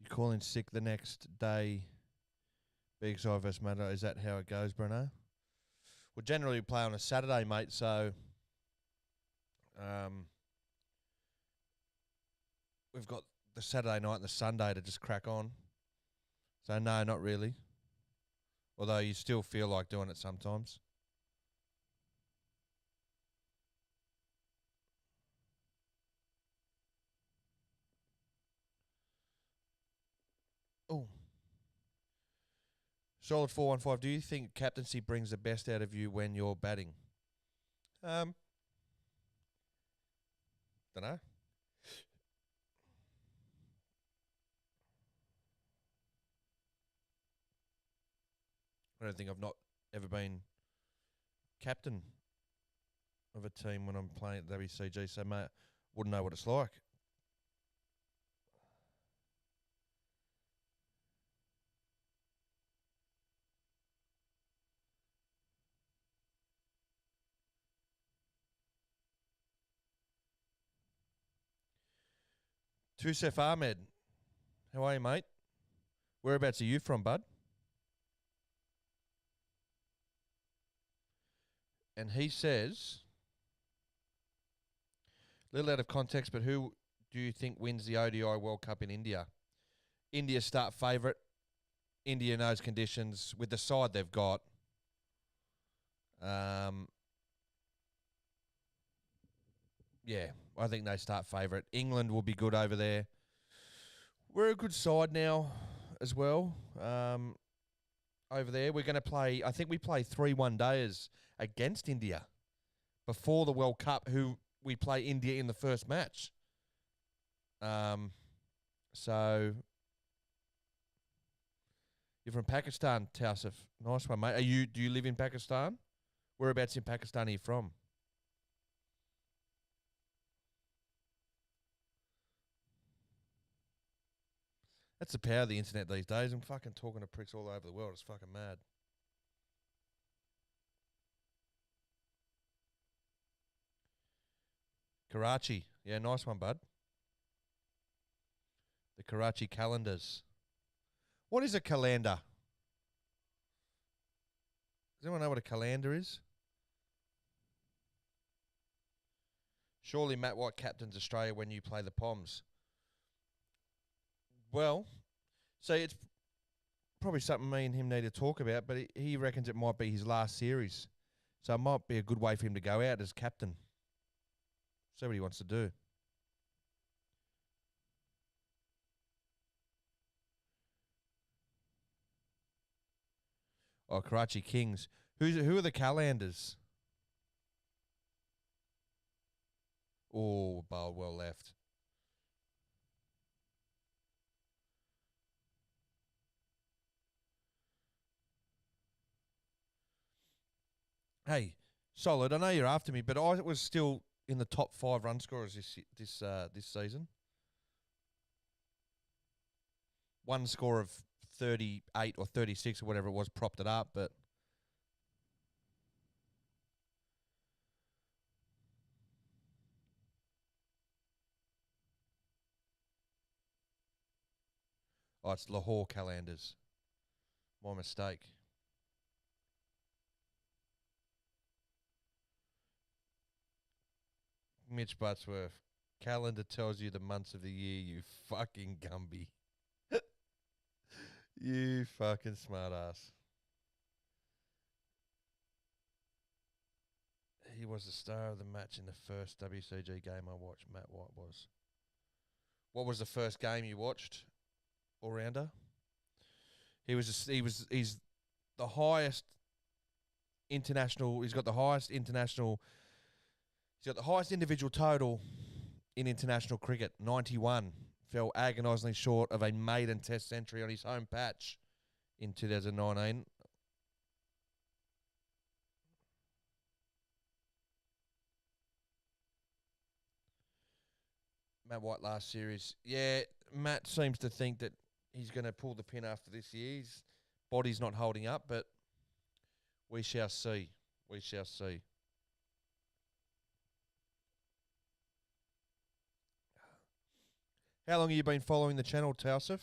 You call in sick the next day. BXI vs Matter. Is that how it goes, Bruno? Well, generally we play on a Saturday, mate, so we've got the Saturday night and the Sunday to just crack on. So, no, not really. Although you still feel like doing it sometimes. Oh. Solid 415. Do you think captaincy brings the best out of you when you're batting? Don't know. I don't think I've not ever been captain of a team when I'm playing at WCG, so mate, wouldn't know what it's like. Tusef Ahmed, how are you, mate? Whereabouts are you from, bud? And he says, a little out of context, but who do you think wins the ODI World Cup in India? India start favourite. India knows conditions with the side they've got. Yeah, I think they start favourite. England will be good over there. We're a good side now as well. Over there, we're going to play. I think we play 3 one-dayers against India before the World Cup. Who we play India in the first match. So you're from Pakistan, Tausif. Nice one, mate. Do you live in Pakistan? Whereabouts in Pakistan are you from? That's the power of the internet these days. I'm fucking talking to pricks all over the world. It's fucking mad. Karachi. Yeah, nice one, bud. The Karachi calendars. What is a calendar? Does anyone know what a calendar is? Surely Matt White captains Australia when you play the Poms. Well, see, it's probably something me and him need to talk about, but he reckons it might be his last series. So it might be a good way for him to go out as captain. See what he wants to do. Oh, Karachi Kings. Who are the Calendars? Oh, bowled well left. Hey, solid. I know you're after me, but I was still in the top 5 run scorers this season. One score of 38 or 36 or whatever it was propped it up, but it's Lahore Calendars. My mistake. Mitch Buttsworth. Calendar tells you the months of the year, you fucking Gumby. You fucking smart ass. He was the star of the match in the first WCG game I watched. Matt White was. What was the first game you watched, all rounder? He's the highest international. He's got the highest international. He's got the highest individual total in international cricket. 91. Fell agonisingly short of a maiden Test century on his home patch in 2019. Matt White last series. Yeah, Matt seems to think that he's going to pull the pin after this year. His body's not holding up, but we shall see. We shall see. How long have you been following the channel, Tausif?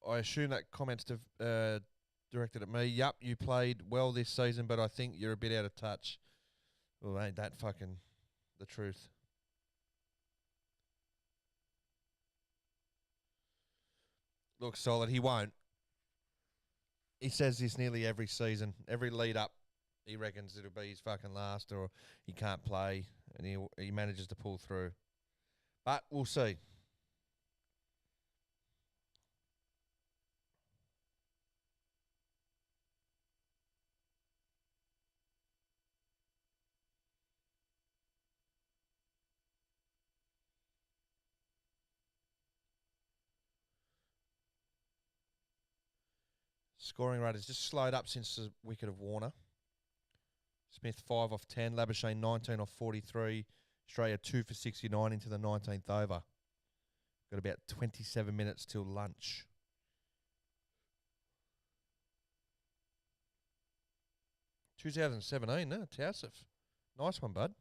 I assume that comment's directed at me. Yup, you played well this season, but I think you're a bit out of touch. Well, ain't that fucking the truth? Looks solid. He won't. He says this nearly every season. Every lead up, he reckons it'll be his fucking last, or he can't play, and he manages to pull through. But we'll see. Scoring rate has just slowed up since the wicket of Warner. Smith 5 off 10, Labuschagne 19 off 43, Australia 2 for 69 into the 19th over. Got about 27 minutes till lunch. (2017), no, Tausif. Nice one, bud.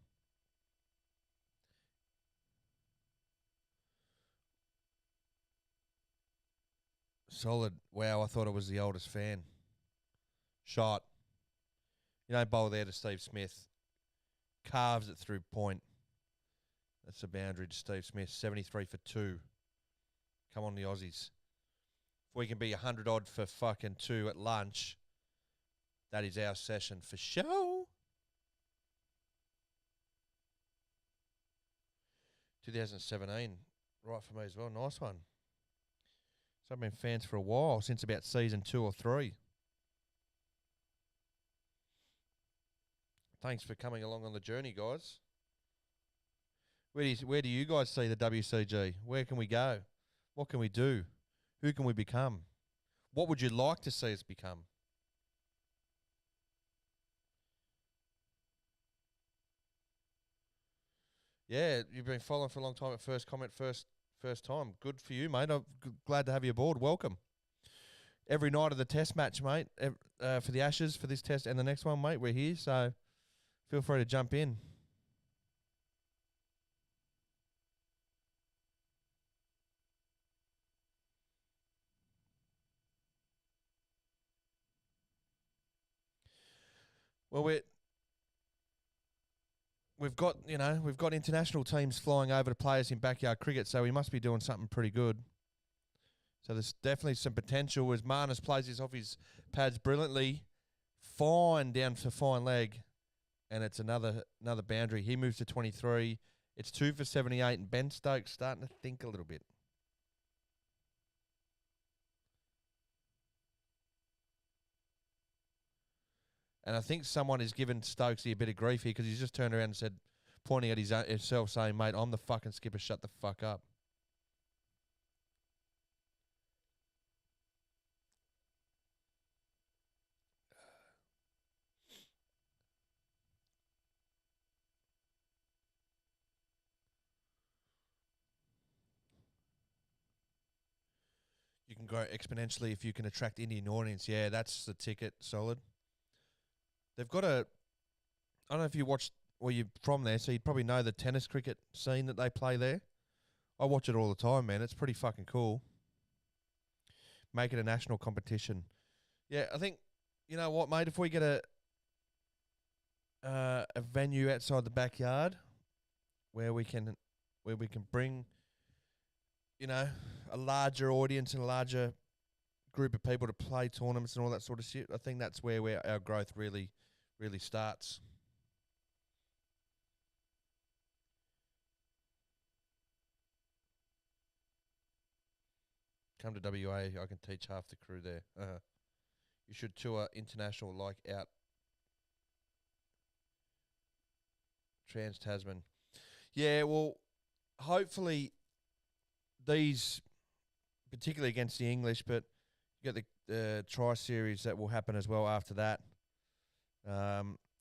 Solid. Wow, I thought it was the oldest fan. Shot. You don't bowl there to Steve Smith. Carves it through point. That's the boundary to Steve Smith. 73 for 2. Come on, the Aussies. If we can be 100 odd for fucking 2 at lunch, that is our session for show. 2017. Right for me as well. Nice one. So I've been fans for a while, since about season 2 or 3. Thanks for coming along on the journey, guys. Where do you guys see the WCG? Where can we go? What can we do? Who can we become? What would you like to see us become? Yeah, you've been following for a long time at first comment, first time. Good for you, mate. I'm glad to have you aboard. Welcome. Every night of the test match, mate, for the Ashes, for this test and the next one, mate, we're here. So feel free to jump in. Well, we've got international teams flying over to play us in backyard cricket, so we must be doing something pretty good. So there's definitely some potential as Marnus plays this off his pads brilliantly. Fine down for fine leg, and it's another boundary. He moves to 23. It's 2 for 78, and Ben Stokes starting to think a little bit. And I think someone has given Stokesy a bit of grief here because he's just turned around and said, pointing at himself, saying, "Mate, I'm the fucking skipper. Shut the fuck up." You can grow exponentially if you can attract Indian audience. Yeah, that's the ticket. Solid. They've got a. I don't know if you watched or you're from there, so you'd probably know the tennis cricket scene that they play there. I watch it all the time, man. It's pretty fucking cool. Make it a national competition. Yeah, I think, you know what, mate, if we get a venue outside the backyard where we can bring, a larger audience and a larger group of people to play tournaments and all that sort of shit, I think that's where our growth really, really starts. Come to WA, I can teach half the crew there. You should tour international like out Trans-Tasman. Yeah, well, hopefully these, particularly against the English, but you got the tri-series that will happen as well after that.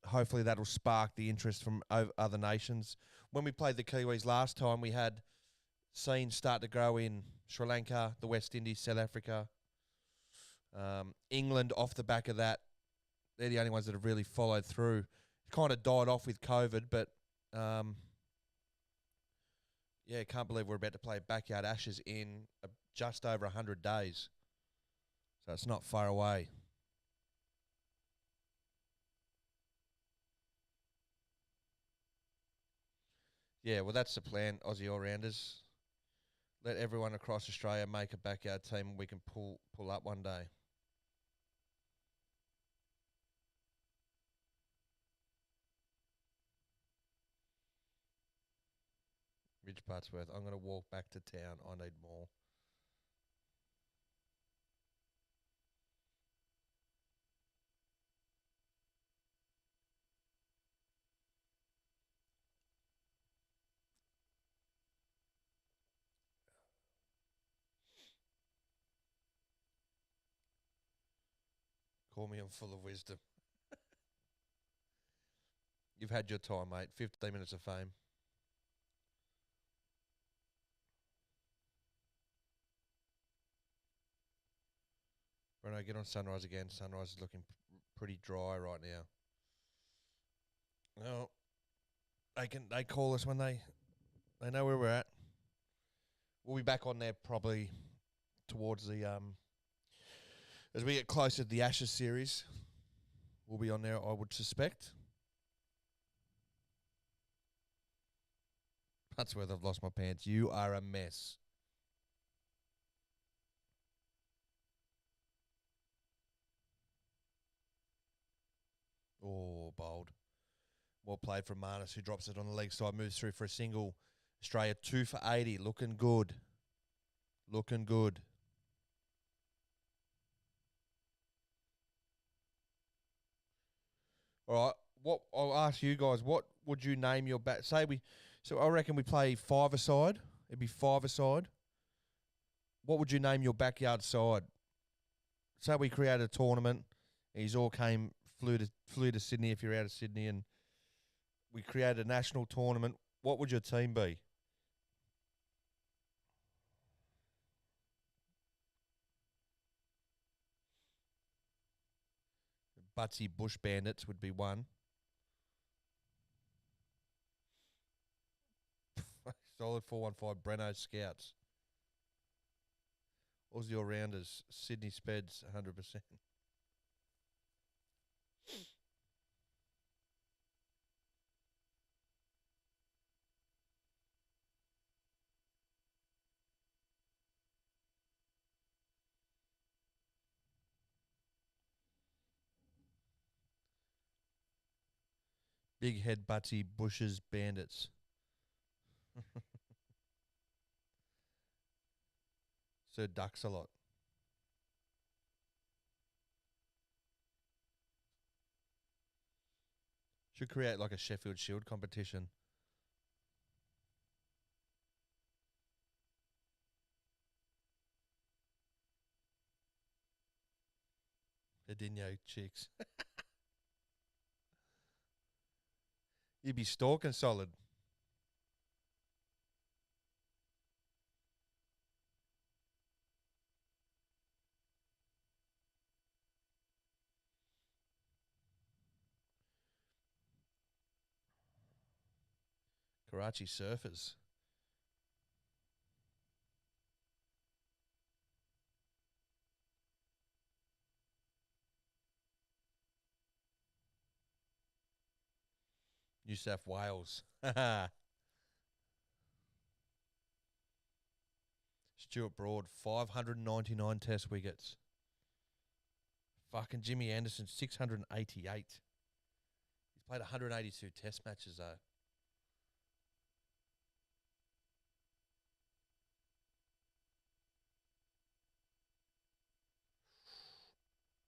Hopefully that'll spark the interest from other nations. When we played the Kiwis last time, we had scenes start to grow in Sri Lanka, the West Indies, South Africa, England off the back of that. They're the only ones that have really followed through. It kind of died off with COVID, but yeah, can't believe we're about to play Backyard Ashes in just over 100 days. So it's not far away. Yeah, well, that's the plan, Aussie All-Rounders. Let everyone across Australia make a backyard team we can pull up one day. Ridge Buttsworth, I'm going to walk back to town. I need more. Call me, I'm full of wisdom. You've had your time, mate. 15 minutes of fame. Bruno, get on Sunrise again. Sunrise is looking pretty dry right now. Well, they call us when they know where we're at. We'll be back on there probably towards the as we get closer to the Ashes series. will be on there, I would suspect. That's where I've lost my pants. You are a mess. Oh, bold. Well played from Marnus, who drops it on the leg side, moves through for a single. Australia 2 for 80. Looking good. Looking good. All right. What I'll ask you guys, what would you name your bat? So I reckon we play 5-a-side. It'd be 5-a-side. What would you name your backyard side? Say we created a tournament. He's all flew to Sydney if you're out of Sydney, and we created a national tournament. What would your team be? Butsy Bush Bandits would be one. Solid 415 Breno Scouts. Aussie All-Rounders, Sydney Speds, 100%. Big Head Butsy Bushes Bandits. Sir Ducks a lot. Should create like a Sheffield Shield competition. Adinho chicks. You'd be stalking solid. Karachi Surfers. New South Wales. Stuart Broad, 599 test wickets. Fucking Jimmy Anderson, 688. He's played 182 test matches, though.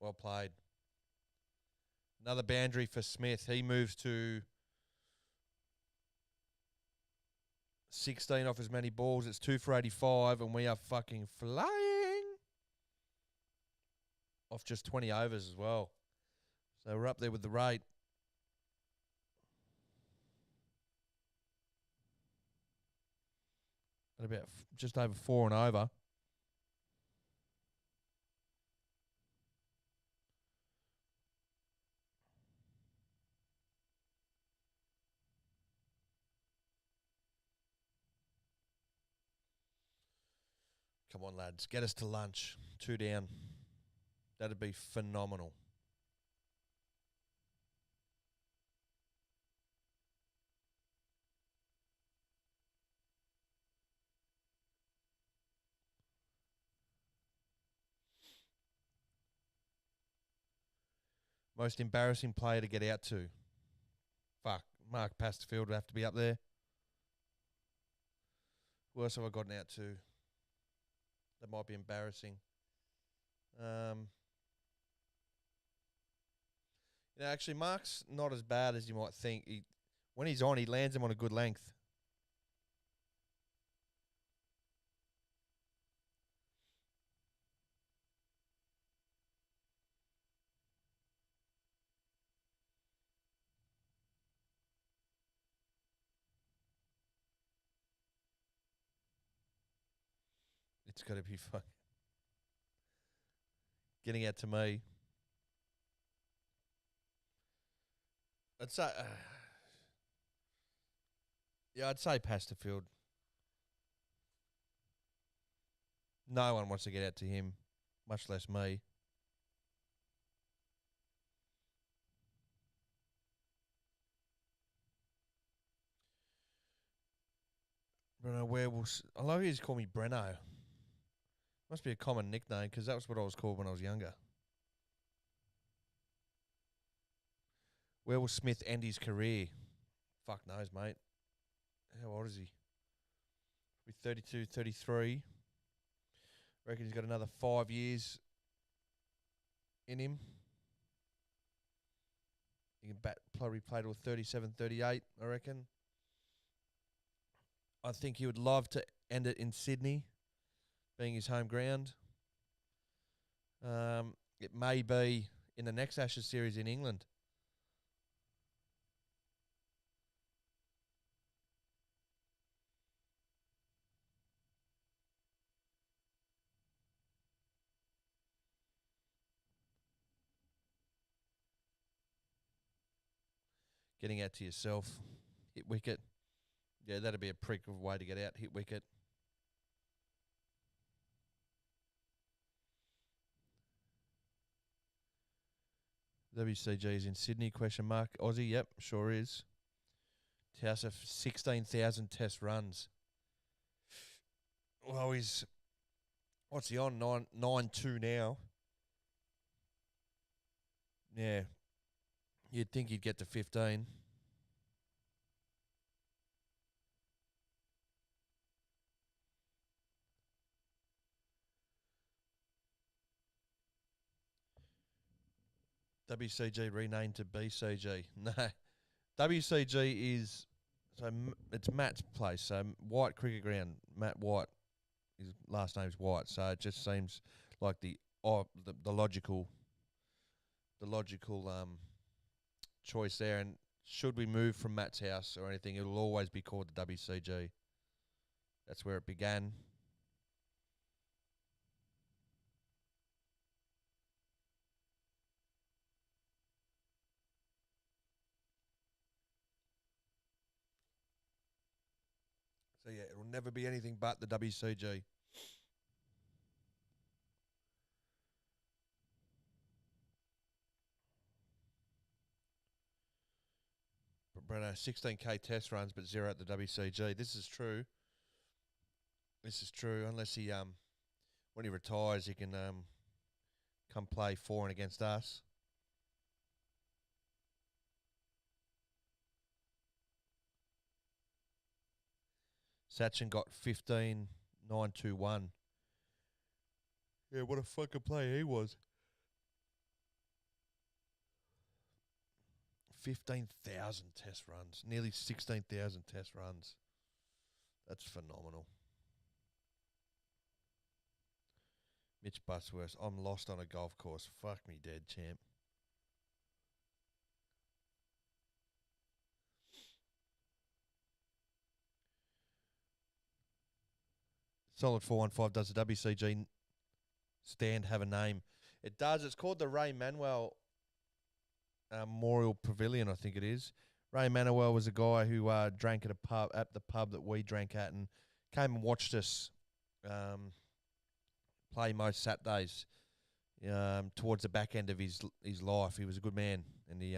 Well played. Another boundary for Smith. He moves to 16 off as many balls. It's 2 for 85, and we are fucking flying off just 20 overs as well. So we're up there with the rate. At about just over 4 and over. Come on, lads. Get us to lunch. 2 down. That'd be phenomenal. Most embarrassing player to get out to. Fuck. Mark Pasterfield would have to be up there. Who else have I gotten out to? That might be embarrassing. Actually, Mark's not as bad as you might think. When he's on, he lands him on a good length. It's got to be fun. Getting out to me. I'd say, I'd say Pasterfield. No one wants to get out to him, much less me. Breno, where will... I love you to call me Breno. Must be a common nickname because that was what I was called when I was younger. Where will Smith end his career? Fuck knows, mate. How old is he? Be 32, 33. Reckon he's got another 5 years in him. He can probably play till 37, 38, I reckon. I think he would love to end it in Sydney, being his home ground. It may be in the next Ashes series in England. Getting out to yourself. Hit wicket. Yeah, that'd be a prick of a way to get out. Hit wicket. WCG is in Sydney, question mark. Aussie, yep, sure is. Towser, 16,000 test runs. Well, he's... What's he on? 9-2 now. Yeah. You'd think he'd get to 15. WCG renamed to BCG. No. WCG is... So it's Matt's place. So White Cricket Ground, Matt White. His last name's White. So it just seems like the logical choice there. And should we move from Matt's house or anything, it'll always be called the WCG. That's where it began. So yeah, it'll never be anything but the WCG. But Breno, 16k test runs, but 0 at the WCG. This is true. This is true. Unless he when he retires, he can come play for and against us. Sachin got 15,921. Yeah, what a fucking player he was. 15,000 test runs. Nearly 16,000 test runs. That's phenomenal. Mitch Busworth, I'm lost on a golf course. Fuck me dead, champ. Solid 415. Does the WCG stand have a name? It does. It's called the Ray Manuel Memorial Pavilion, I think it is. Ray Manuel was a guy who drank at the pub that we drank at, and came and watched us play most Saturdays. Towards the back end of his life, he was a good man, and he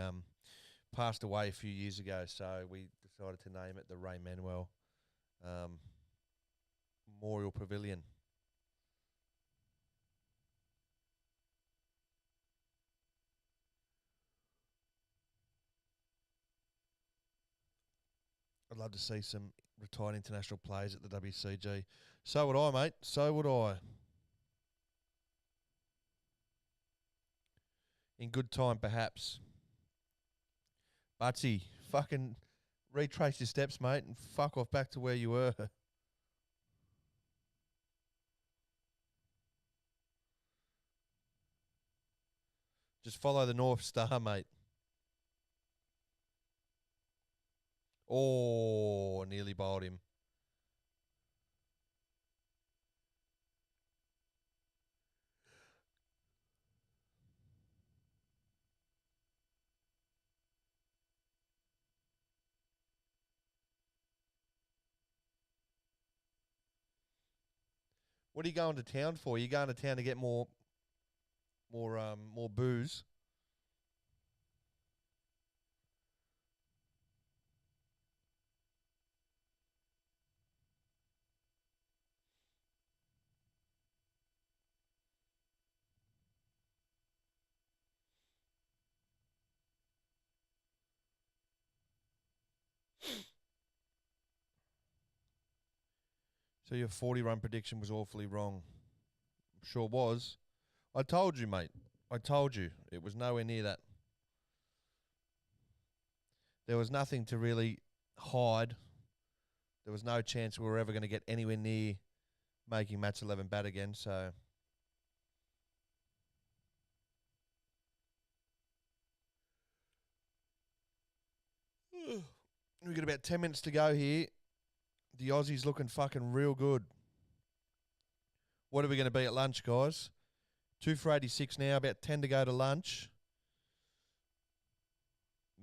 passed away a few years ago. So we decided to name it the Ray Manuel Memorial Pavilion. I'd love to see some retired international players at the WCG. So would I, mate. So would I. In good time, perhaps. Butsy, fucking retrace your steps, mate, and fuck off back to where you were. Just follow the North Star, mate. Oh, nearly bowled him. What are you going to town for? You going to town to get more booze? So your 40-run prediction was awfully wrong. Sure was. I told you, mate. I told you. It was nowhere near that. There was nothing to really hide. There was no chance we were ever going to get anywhere near making match 11 bat again, so... We've got about 10 minutes to go here. The Aussie's looking fucking real good. What are we going to be at lunch, guys? 2 for 86 now, about 10 to go to lunch.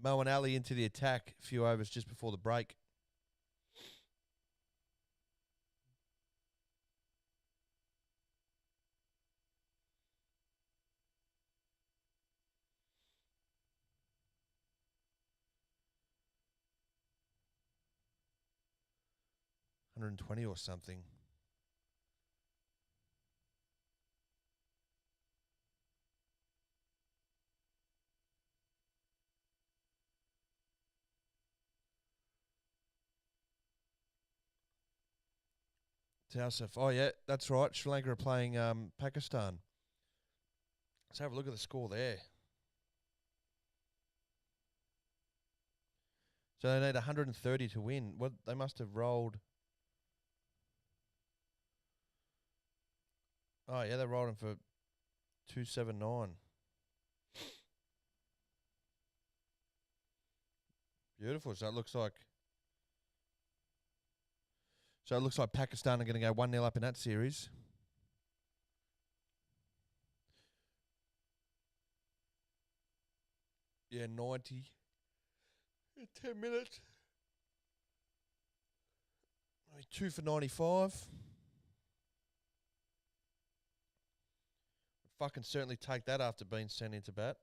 Mo and Ali into the attack, a few overs just before the break. $120 or something. Tausif. Oh, yeah, that's right. Sri Lanka are playing Pakistan. Let's have a look at the score there. So they need 130 to win. What they must have rolled. Oh, yeah, they rolled him for 279. Beautiful. So it looks like Pakistan are going to go 1-0 up in that series. Yeah, 90. 10 minutes. 2 for 95. Fucking certainly take that after being sent into bat.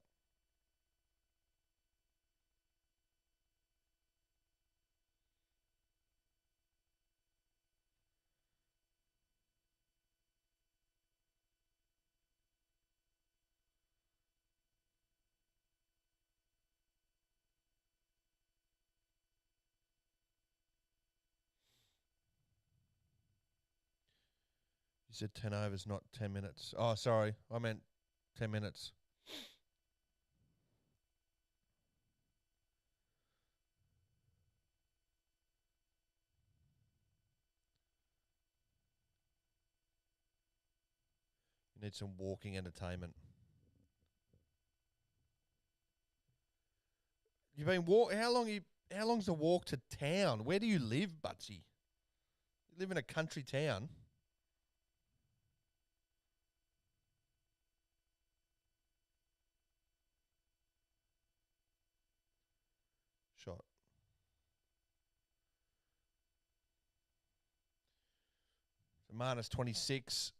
You said 10 overs, not 10 minutes. Oh, sorry. I meant 10 minutes. You need some walking entertainment. You've been how long's the walk to town? Where do you live, Butsy? You live in a country town. Shot. So Marnus 26,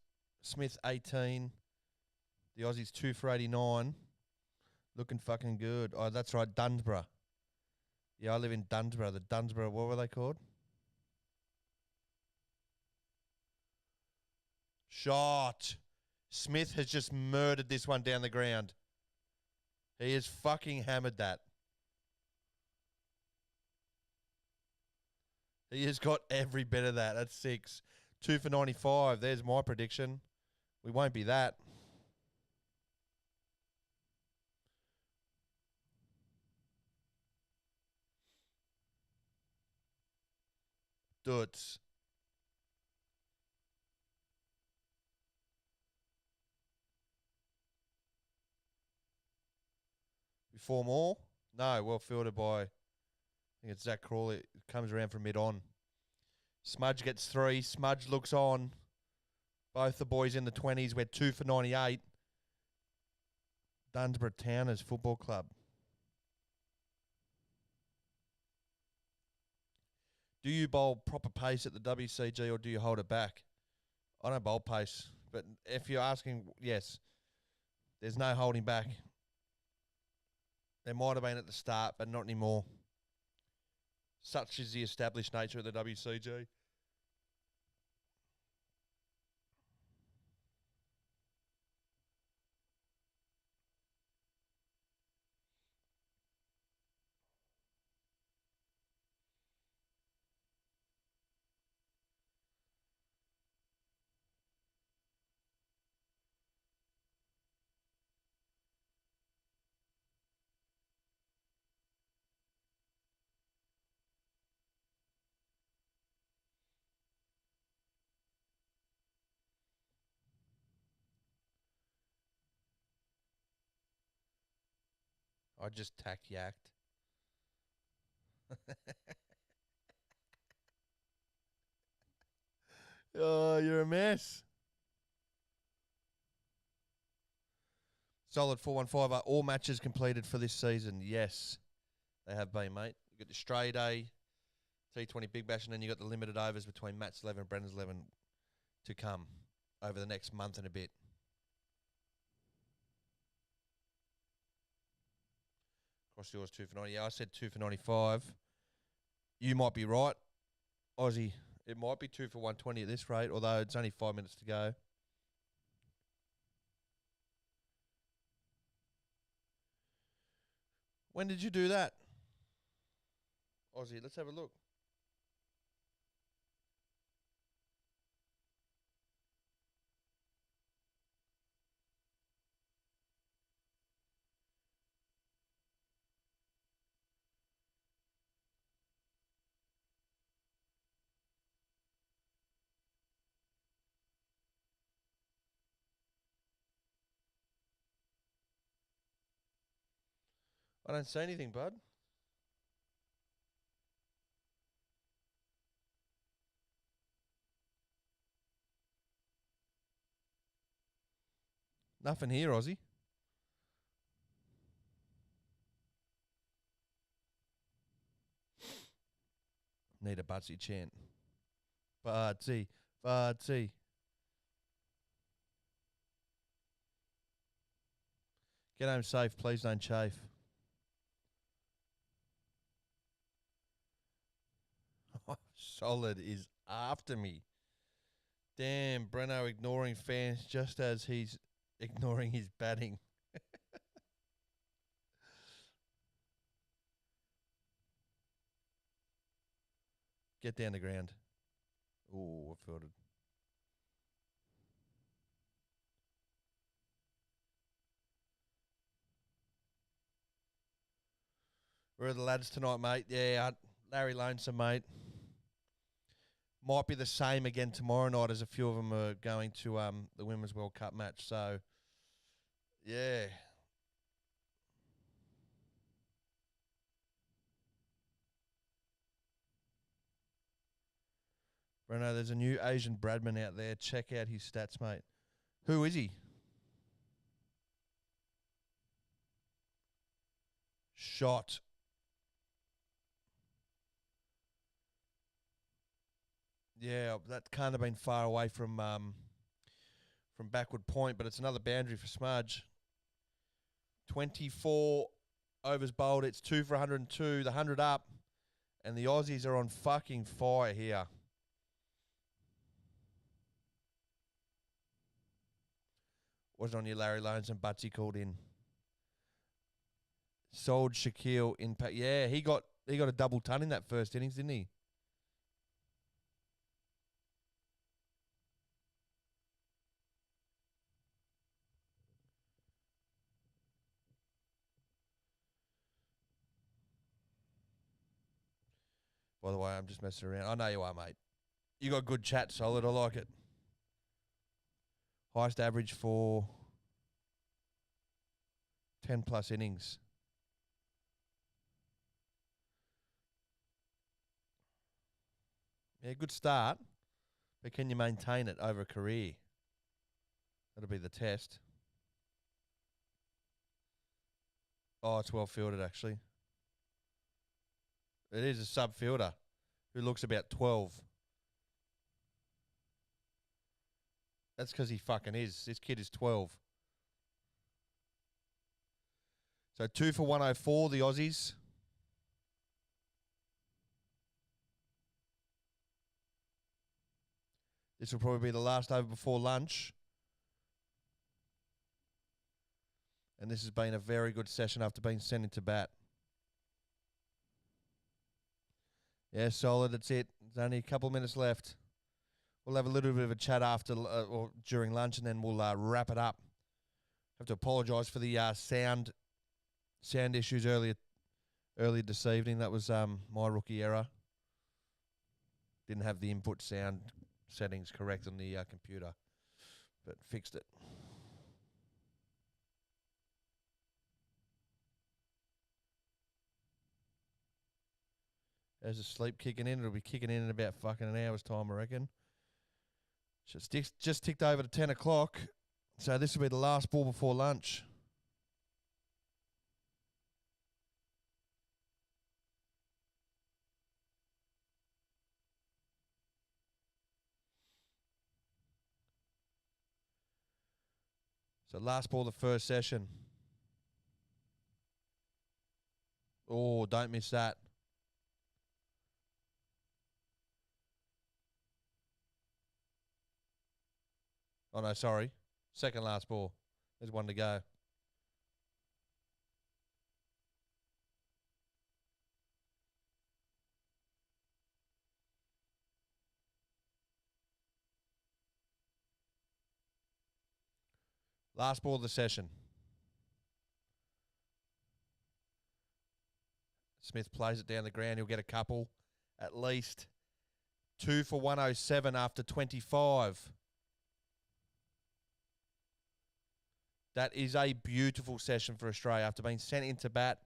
Smith 18. The Aussies 2 for 89. Looking fucking good. Oh, that's right, Dunsborough. Yeah, I live in Dunsborough. The Dunsborough, what were they called? Shot. Smith has just murdered this one down the ground. He has fucking hammered that. He has got every bit of that. That's 6. 2 for 95. There's my prediction. We won't be that. Duts. Four more? No, well fielded by, I think it's Zach Crawley. It comes around from mid-on. Smudge gets 3. Smudge looks on. Both the boys in the 20s. We're 2 for 98. Dunsborough Towners Football Club. Do you bowl proper pace at the WCG or do you hold it back? I don't bowl pace. But if you're asking, yes. There's no holding back. There might have been at the start, but not anymore. Such is the established nature of the WCG. I just tack-yacked. Oh, you're a mess. Solid 415. Are all matches completed for this season? Yes, they have been, mate. You got the Stray Day, T20 Big Bash, and then you got the limited overs between Matt's 11 and Brendan's 11 to come over the next month and a bit. Cross yours 2 for 90. Yeah, I said 2 for 95. You might be right, Aussie. It might be 2 for 120 at this rate, although it's only 5 minutes to go. When did you do that? Aussie, let's have a look. I don't see anything, bud. Nothing here, Aussie. Need a Budsy chant. Budsy, Budsy. Get home safe, please don't chafe. Solid is after me. Damn, Breno ignoring fans just as he's ignoring his batting. Get down the ground. Ooh, I felt it. Where are the lads tonight, mate? Yeah, Larry Lonesome, mate. Might be the same again tomorrow night, as a few of them are going to the Women's World Cup match. So, yeah. Breno, there's a new Asian Bradman out there. Check out his stats, mate. Who is he? Shot. Yeah, that can't have been far away from backward point, but it's another boundary for Smudge. 24 overs bowled. It's 2 for 102. The 100 up, and the Aussies are on fucking fire here. Wasn't on your Larry Lones and Butsy called in. Sold Shaquille in. Yeah, he got a double ton in that first innings, didn't he? By the way, I'm just messing around. I know you are, mate. You got good chat, Solid. I like it. Highest average for 10 plus innings. Yeah, good start. But can you maintain it over a career? That'll be the test. Oh, it's well fielded, actually. It is a sub fielder who looks about 12. That's because he fucking is. This kid is 12. So 2 for 104, the Aussies. This will probably be the last over before lunch. And this has been a very good session after being sent into bat. Yeah, Solid, that's it. There's only a couple of minutes left. We'll have a little bit of a chat after or during lunch, and then we'll wrap it up. Have to apologise for the sound issues earlier this evening. That was my rookie error. Didn't have the input sound settings correct on the computer, but fixed it. As the sleep kicking in, it'll be kicking in about fucking an hour's time, I reckon. Just ticked over to 10 o'clock, so this will be the last ball before lunch. So last ball of the first session. Oh, don't miss that. Oh, no, sorry. Second last ball. There's one to go. Last ball of the session. Smith plays it down the ground. He'll get a couple. At least 2 for 107 after 25. That is a beautiful session for Australia after being sent into bat.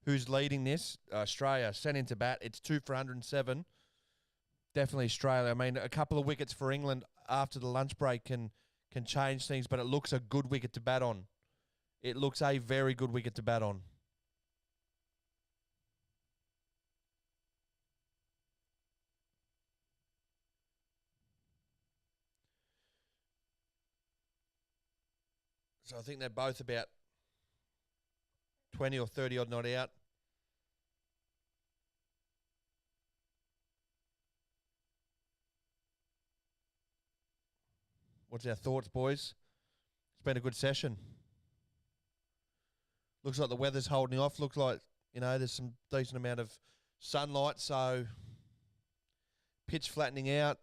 Who's leading this? Australia sent into bat. It's 2 for 107. Definitely Australia. I mean, a couple of wickets for England after the lunch break can change things, but it looks a good wicket to bat on. It looks a very good wicket to bat on. So I think they're both about 20 or 30 odd not out. What's our thoughts, boys? It's been a good session. Looks like the weather's holding off. Looks like, there's some decent amount of sunlight. So pitch flattening out.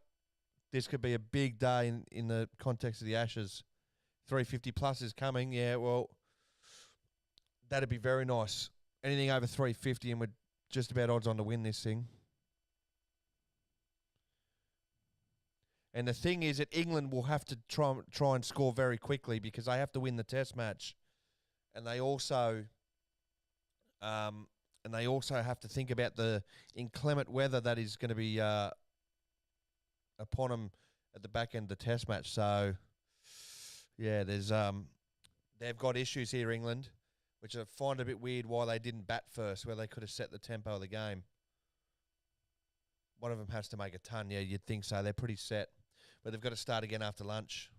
This could be a big day in the context of the Ashes. 350 plus is coming. Yeah, well, that'd be very nice. Anything over 350 and we're just about odds on to win this thing. And the thing is that England will have to try and score very quickly because they have to win the test match. And they also have to think about the inclement weather that is going to be upon them at the back end of the test match. So yeah, they've got issues here, England, which I find a bit weird why they didn't bat first, where they could have set the tempo of the game. One of them has to make a ton. Yeah, you'd think so. They're pretty set. But they've got to start again after lunch.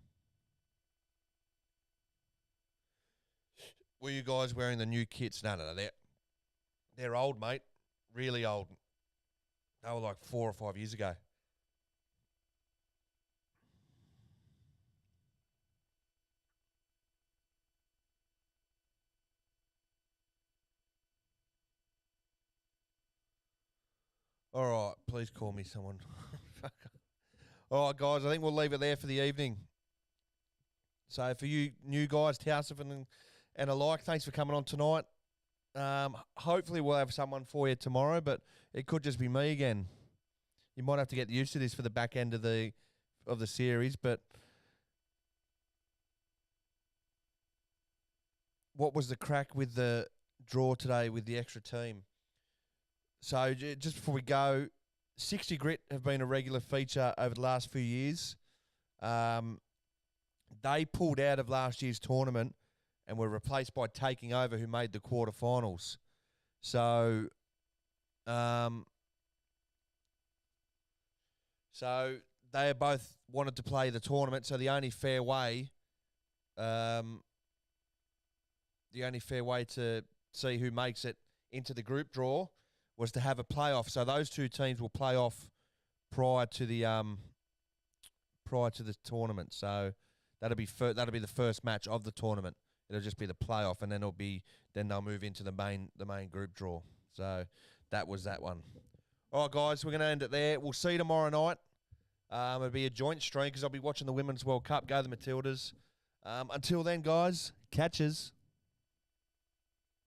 Were you guys wearing the new kits? No. They're old, mate. Really old. They were like 4 or 5 years ago. All right, please call me someone. All right, guys, I think we'll leave it there for the evening. So for you new guys, Tausif and alike, thanks for coming on tonight. Hopefully we'll have someone for you tomorrow, but it could just be me again. You might have to get used to this for the back end of the series, but what was the crack with the draw today with the extra team? So just before we go, 60 Grit have been a regular feature over the last few years. They pulled out of last year's tournament and were replaced by Taking Over, who made the quarterfinals. So, they both wanted to play the tournament. So the only fair way to see who makes it into the group draw was to have a playoff. So those two teams will play off prior to the tournament. So that'll be the first match of the tournament. It'll just be the playoff, and then they'll move into the main group draw. So that was that one. All right, guys, we're going to end it there. We'll see you tomorrow night. It'll be a joint stream because I'll be watching the Women's World Cup. Go the Matildas. Until then, guys, catches.